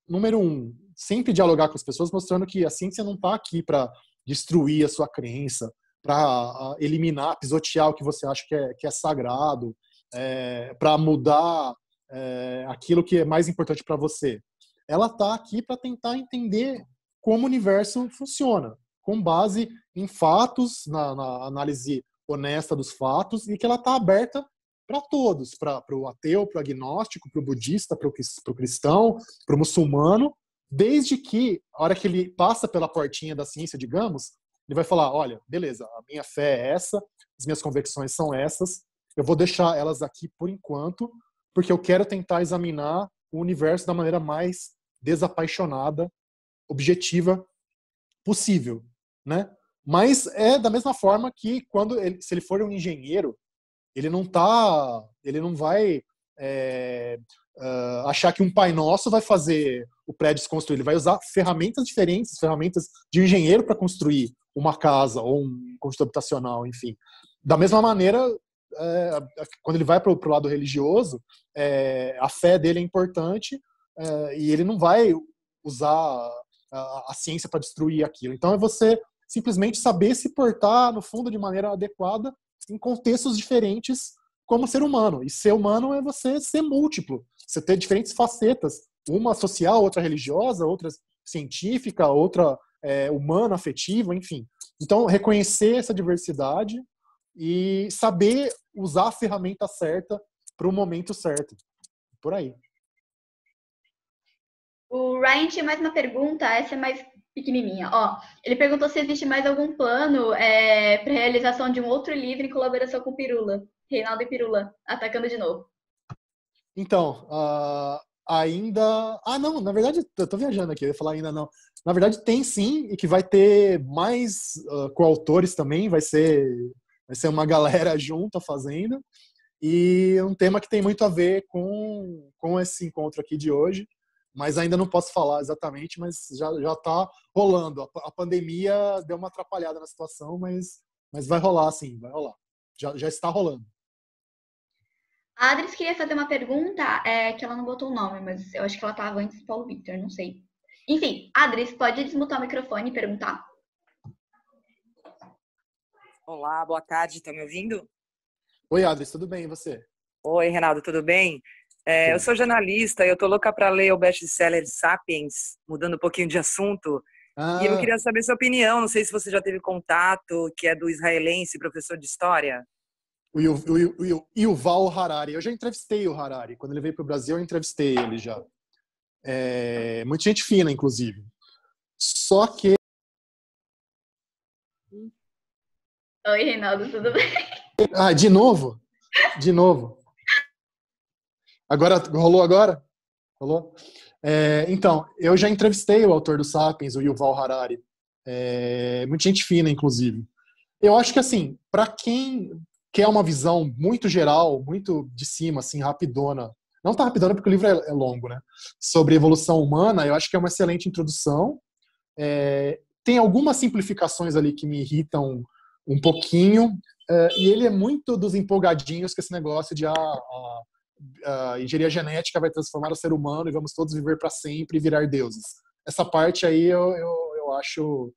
número 1, sempre dialogar com as pessoas, mostrando que a ciência não está aqui para destruir a sua crença, para eliminar, pisotear o que você acha que é sagrado, para mudar aquilo que é mais importante para você. Ela está aqui para tentar entender como o universo funciona, com base em fatos, na análise honesta dos fatos, e que ela está aberta para todos, para o ateu, para o agnóstico, para o budista, para o cristão, para o muçulmano, desde que, a hora que ele passa pela portinha da ciência, digamos, ele vai falar, olha, beleza, a minha fé é essa, as minhas convicções são essas, eu vou deixar elas aqui por enquanto, porque eu quero tentar examinar o universo da maneira mais desapaixonada, objetiva possível, né? Mas é da mesma forma que se ele for um engenheiro, ele não vai achar que um Pai Nosso vai fazer o prédio se construir. Ele vai usar ferramentas diferentes, ferramentas de engenheiro para construir uma casa ou um conjunto habitacional, enfim. Da mesma maneira, quando ele vai para o lado religioso, a fé dele é importante e ele não vai usar a ciência para destruir aquilo. Então é você simplesmente saber se portar, no fundo, de maneira adequada em contextos diferentes como ser humano. E ser humano é você ser múltiplo, você ter diferentes facetas, uma social, outra religiosa, outra científica, outra humana, afetiva, enfim. Então, reconhecer essa diversidade e saber usar a ferramenta certa para o momento certo. Por aí.
O Ryan tinha mais uma pergunta, essa é mais pequenininha. Ele perguntou se existe mais algum plano para realização de um outro livro em colaboração com o Pirula. Reinaldo e Pirula, atacando de novo.
Então, ainda... não, na verdade, eu tô viajando aqui, eu ia falar ainda não. Na verdade, tem sim, e que vai ter mais coautores também, vai ser uma galera junta fazendo, e um tema que tem muito a ver com esse encontro aqui de hoje, mas ainda não posso falar exatamente, mas já está rolando. A pandemia deu uma atrapalhada na situação, mas vai rolar sim, vai rolar. Já está rolando.
A Adris queria fazer uma pergunta, que ela não botou o nome, mas eu acho que ela estava antes do Paulo Victor, não sei. Enfim, Adris, pode desmutar o microfone e perguntar?
Olá, boa tarde, tá me ouvindo?
Oi, Adris, tudo bem, e você?
Oi, Reinaldo, tudo bem? Eu sou jornalista e eu tô louca para ler o best-seller Sapiens, mudando um pouquinho de assunto. E eu queria saber sua opinião, não sei se você já teve contato, que é do israelense, professor de história.
O Yuval Harari. Eu já entrevistei o Harari. Quando ele veio para o Brasil, eu entrevistei ele já. Muita gente fina, inclusive. Só que...
Oi, Reinaldo, tudo bem?
De novo? De novo. Rolou agora? Rolou? Então, eu já entrevistei o autor do Sapiens, o Yuval Harari. Muita gente fina, inclusive. Eu acho que, assim, para quem quer uma visão muito geral, muito de cima, assim, rapidona, não tá rapidona porque o livro é longo, né? Sobre evolução humana, eu acho que é uma excelente introdução. Tem algumas simplificações ali que me irritam um pouquinho, e ele é muito dos empolgadinhos com esse negócio de a engenharia genética vai transformar o ser humano e vamos todos viver para sempre e virar deuses. Essa parte aí eu acho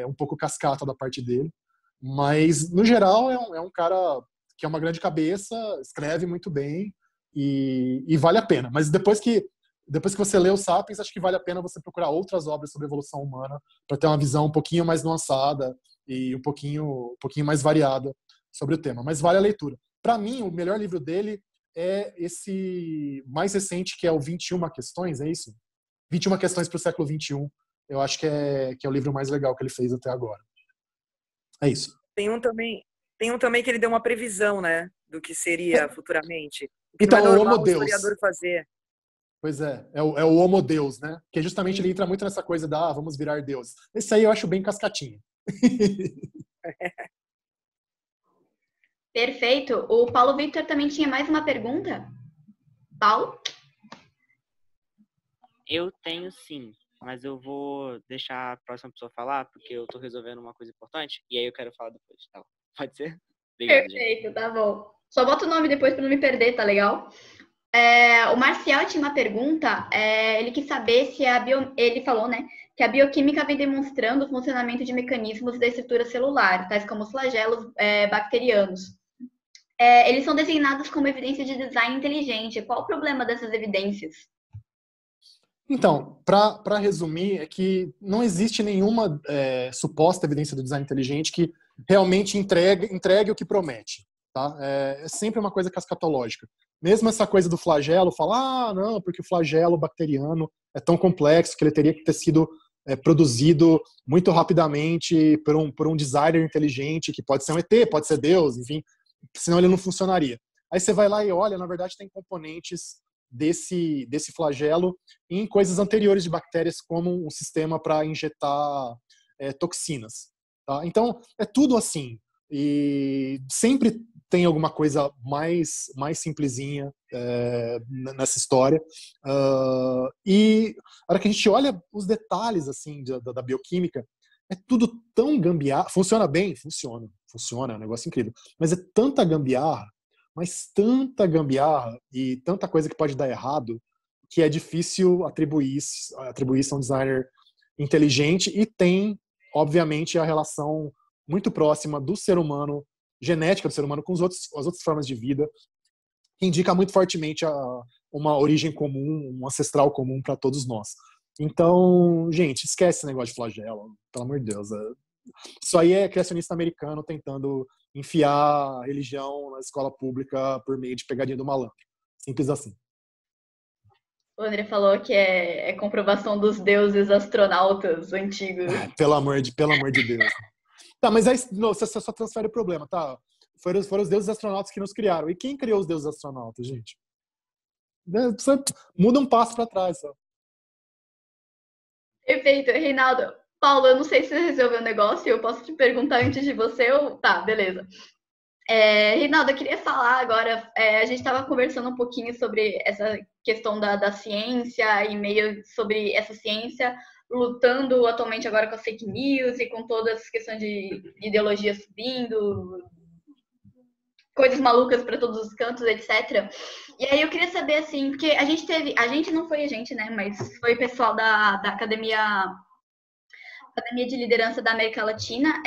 um pouco cascata da parte dele, mas no geral é um cara que é uma grande cabeça, escreve muito bem e vale a pena. Mas depois que você lê o Sapiens, acho que vale a pena você procurar outras obras sobre evolução humana para ter uma visão um pouquinho mais nuançada e um pouquinho mais variada sobre o tema. Mas vale a leitura. Para mim, o melhor livro dele é esse mais recente, que é o 21 Questões, é isso? 21 Questões para o século XXI. Eu acho que é o livro mais legal que ele fez até agora. É isso.
Tem um também que ele deu uma previsão, né, do que seria futuramente.
Então,
não é
o Homo
o
Deus.
historiador fazer.
Pois é o Homo Deus, né? Que justamente ele entra muito nessa coisa da vamos virar Deus. Esse aí eu acho bem cascatinho.
Perfeito. O Paulo Victor também tinha mais uma pergunta. Paulo?
Eu tenho sim, mas eu vou deixar a próxima pessoa falar, porque eu tô resolvendo uma coisa importante, e aí eu quero falar depois, tá? Pode ser? Obrigado,
Perfeito,
gente.
tá bom. Só bota o nome depois para não me perder, tá legal? O Marcial tinha uma pergunta, ele quis saber se ele falou, né, que a bioquímica vem demonstrando o funcionamento de mecanismos da estrutura celular, tais como os flagelos bacterianos. Eles são designados como evidência de design inteligente. Qual o problema dessas evidências?
Então, para resumir, é que não existe nenhuma suposta evidência do design inteligente que realmente entregue o que promete. tá? É sempre uma coisa cascatológica. Mesmo essa coisa do flagelo, falar, não, porque o flagelo bacteriano é tão complexo que ele teria que ter sido produzido muito rapidamente por um designer inteligente, que pode ser um ET, pode ser Deus, enfim, senão ele não funcionaria. Aí você vai lá e olha, na verdade tem componentes desse flagelo em coisas anteriores de bactérias, como um sistema para injetar toxinas. Tá? Então, é tudo assim. E sempre tem alguma coisa mais simplesinha nessa história. E a hora que a gente olha os detalhes assim da bioquímica, é tudo tão gambiarra. Funciona bem? Funciona, é um negócio incrível. Mas é tanta gambiarra, mas tanta gambiarra e tanta coisa que pode dar errado, que é difícil atribuir isso a um designer inteligente, e tem, obviamente, a relação muito próxima do ser humano, genética do ser humano com as outras formas de vida, que indica muito fortemente uma origem comum, um ancestral comum para todos nós. Então, gente, esquece esse negócio de flagelo, pelo amor de Deus. Isso aí é criacionista americano tentando enfiar a religião na escola pública por meio de pegadinha do malandro. Simples assim.
O André falou que é comprovação dos deuses astronautas antigos.
Pelo amor de Deus. Tá, mas aí você só transfere o problema, tá? Foram os deuses astronautas que nos criaram. E quem criou os deuses astronautas, gente? Você muda um passo para trás, só.
Perfeito, Reinaldo. Paulo, eu não sei se você resolveu o negócio, eu posso te perguntar antes de você ou... Tá, beleza. Reinaldo, eu queria falar agora, a gente estava conversando um pouquinho sobre essa questão da ciência e meio sobre essa ciência lutando atualmente agora com as fake news e com todas as questões de ideologia subindo, coisas malucas para todos os cantos, etc. E aí eu queria saber, assim, porque não foi a gente, né, mas foi o pessoal da Academia de Liderança da América Latina.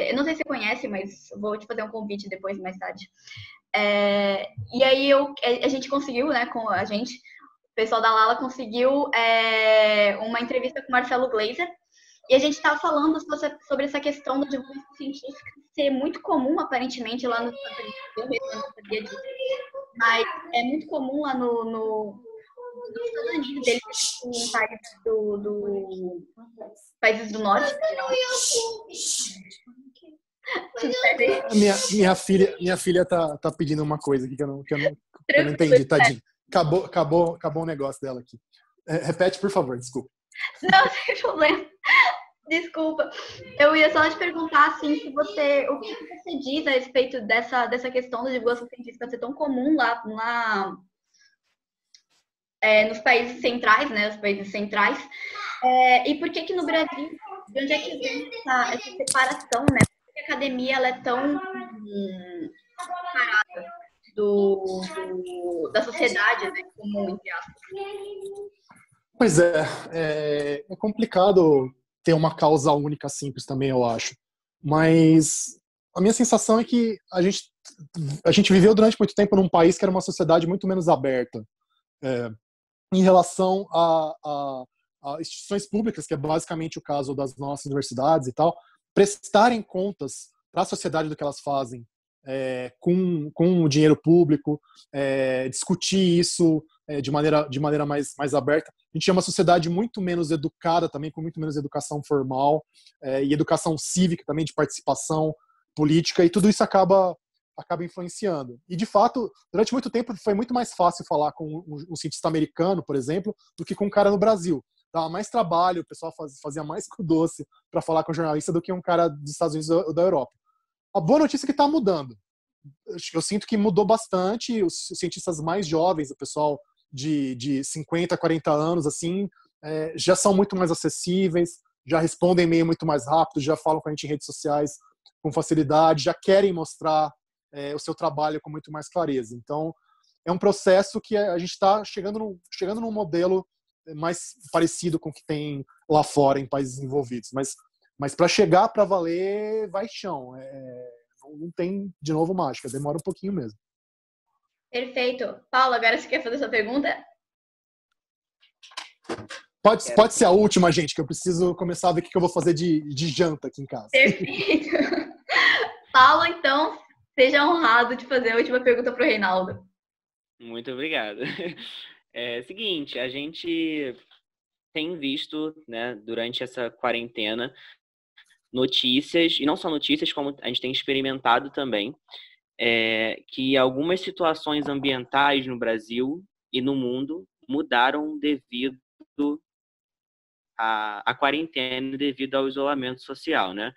Eu não sei se você conhece, mas vou te fazer um convite depois, mais tarde. E aí a gente conseguiu, né, o pessoal da Lala conseguiu uma entrevista com o Marcelo Gleiser, e a gente estava falando sobre essa questão da divulgação científica ser muito comum, aparentemente, lá nos Estados Unidos. Eu mesmo não sabia disso, mas é muito comum lá nos Estados Unidos, eles em países do norte.
Minha filha tá pedindo uma coisa aqui que eu não entendi, tadinho. Acabou o negócio dela aqui. Repete, por favor, desculpa.
Não, sem problema. Desculpa. Eu ia só te perguntar assim, o que você diz a respeito dessa questão da divulgação científica ser tão comum lá nos países centrais, né? Os países centrais. E por que no Brasil, de onde é que vem essa separação, né? Por que a academia ela é tão separada da sociedade, né? Comum, entre aspas.
Pois é complicado ter uma causa única simples também, eu acho. Mas a minha sensação é que a gente viveu durante muito tempo num país que era uma sociedade muito menos aberta em relação a instituições públicas, que é basicamente o caso das nossas universidades e tal, prestarem contas para a sociedade do que elas fazem com o dinheiro público, discutir isso de maneira mais aberta. A gente é uma sociedade muito menos educada também, com muito menos educação formal e educação cívica também, de participação política, e tudo isso acaba influenciando. E, de fato, durante muito tempo foi muito mais fácil falar com um cientista americano, por exemplo, do que com um cara no Brasil. Dava mais trabalho, o pessoal fazia mais com doce para falar com um jornalista do que um cara dos Estados Unidos ou da Europa. A boa notícia é que está mudando. Eu sinto que mudou bastante. Os cientistas mais jovens, o pessoal de 50, 40 anos, assim, já são muito mais acessíveis, já respondem e-mail muito mais rápido, já falam com a gente em redes sociais com facilidade, já querem mostrar o seu trabalho com muito mais clareza. Então, é um processo que a gente está chegando num modelo mais parecido com o que tem lá fora em países desenvolvidos. Mas para chegar para valer, vai chão. Não tem, de novo, mágica. Demora um pouquinho mesmo.
Perfeito. Paulo, agora você quer fazer essa pergunta?
Pode ser a última, gente, que eu preciso começar a ver o que eu vou fazer de janta aqui em casa.
Perfeito. Paulo, então, seja honrado de fazer a última pergunta para o Reinaldo.
Muito obrigado. Seguinte, a gente tem visto, né, durante essa quarentena, notícias, e não só notícias, como a gente tem experimentado também, que algumas situações ambientais no Brasil e no mundo mudaram devido à quarentena, devido ao isolamento social, né?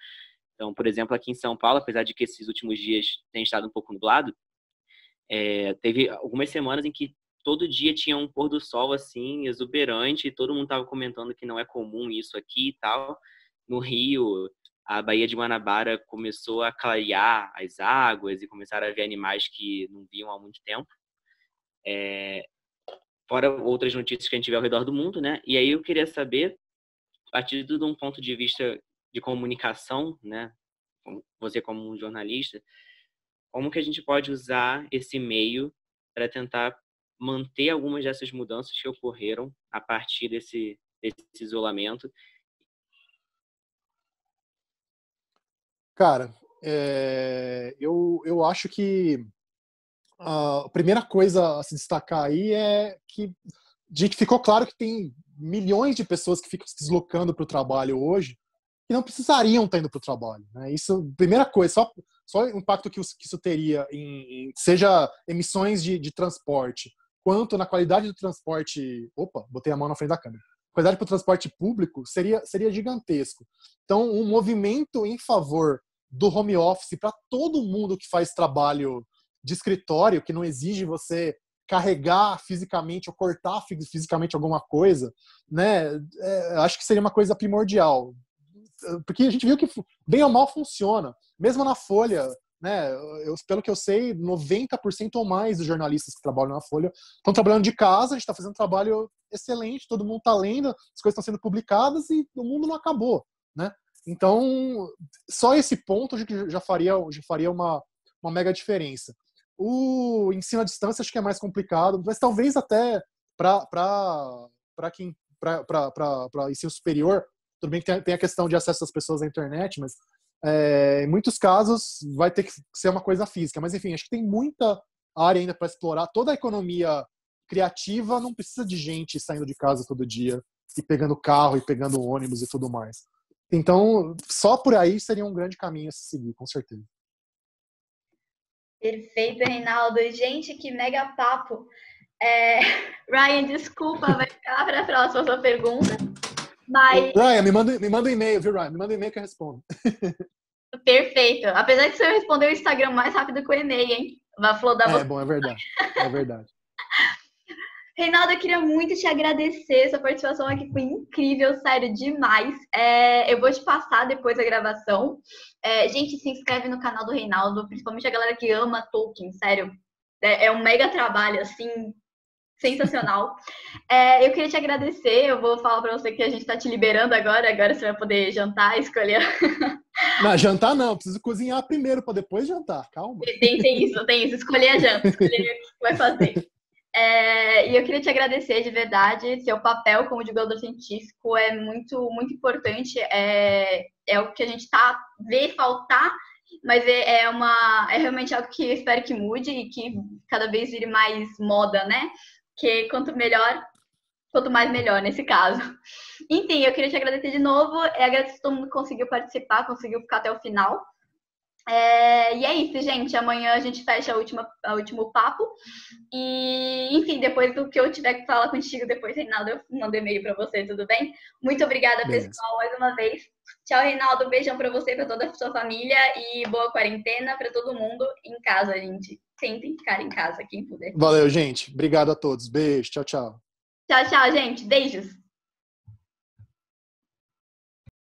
Então, por exemplo, aqui em São Paulo, apesar de que esses últimos dias tem estado um pouco nublado, teve algumas semanas em que todo dia tinha um pôr do sol assim, exuberante, e todo mundo estava comentando que não é comum isso aqui e tal. No Rio, a Baía de Guanabara começou a clarear as águas e começaram a ver animais que não viam há muito tempo. Fora outras notícias que a gente vê ao redor do mundo, né? E aí eu queria saber, a partir de um ponto de vista de comunicação, né? Você como um jornalista, como que a gente pode usar esse meio para tentar manter algumas dessas mudanças que ocorreram a partir desse isolamento?
Cara, eu acho que a primeira coisa a se destacar aí é que ficou claro que tem milhões de pessoas que ficam se deslocando para o trabalho hoje que não precisariam estar indo para o trabalho, né? Isso, primeira coisa, só o impacto que isso teria seja emissões de transporte, quanto na qualidade do transporte... Opa, botei a mão na frente da câmera. Qualidade para o transporte público seria gigantesco. Então, um movimento em favor do home office para todo mundo que faz trabalho de escritório, que não exige você carregar fisicamente ou cortar fisicamente alguma coisa, né? Acho que seria uma coisa primordial. Porque a gente viu que bem ou mal funciona. Mesmo na Folha, né? Pelo que eu sei, 90% ou mais dos jornalistas que trabalham na Folha estão trabalhando de casa, a gente está fazendo um trabalho excelente, todo mundo está lendo, as coisas estão sendo publicadas e o mundo não acabou, né? Então, só esse ponto já faria uma mega diferença. O ensino à distância acho que é mais complicado, mas talvez até para ensino superior, tudo bem que tem a questão de acesso às pessoas à internet, mas em muitos casos vai ter que ser uma coisa física. Mas enfim, acho que tem muita área ainda para explorar. Toda a economia criativa não precisa de gente saindo de casa todo dia e pegando carro e pegando ônibus e tudo mais. Então, só por aí seria um grande caminho a se seguir, com certeza.
Perfeito, Reinaldo. Gente, que mega papo. Ryan, desculpa, vai ficar para a próxima sua pergunta. Mas...
Ryan, me manda um e-mail, viu, Ryan? Me manda um e-mail que eu respondo.
Perfeito. Apesar de você responder o Instagram mais rápido que o e-mail, hein?
Bom, é verdade. É verdade.
Reinaldo, eu queria muito te agradecer. Sua participação aqui foi incrível, sério, demais. Eu vou te passar depois da gravação. Gente, se inscreve no canal do Reinaldo, principalmente a galera que ama Tolkien, sério. É um mega trabalho, assim, sensacional. Eu queria te agradecer. Eu vou falar pra você que a gente tá te liberando agora. Agora você vai poder jantar, escolher.
Não, jantar não. Preciso cozinhar primeiro para depois jantar. Calma.
Tem isso. Escolher a janta. Escolher o que vai fazer. E eu queria te agradecer de verdade. Seu papel como divulgador científico é muito, muito importante. É o que a gente vê faltar, mas é realmente algo que eu espero que mude e que cada vez vire mais moda, né? Que quanto mais melhor nesse caso. Enfim, eu queria te agradecer de novo. Agradeço a todo mundo que conseguiu participar, conseguiu ficar até o final. E é isso, gente. Amanhã a gente fecha o último papo. E, enfim, depois do que eu tiver que falar contigo, depois, Reinaldo, eu mando e-mail para você, tudo bem? Muito obrigada, pessoal, mais uma vez. Tchau, Reinaldo. Um beijão para você, para toda a sua família e boa quarentena para todo mundo em casa, gente. Tentem ficar em casa, quem puder.
Valeu, gente. Obrigado a todos. Beijo. Tchau, tchau.
Tchau, gente. Beijos.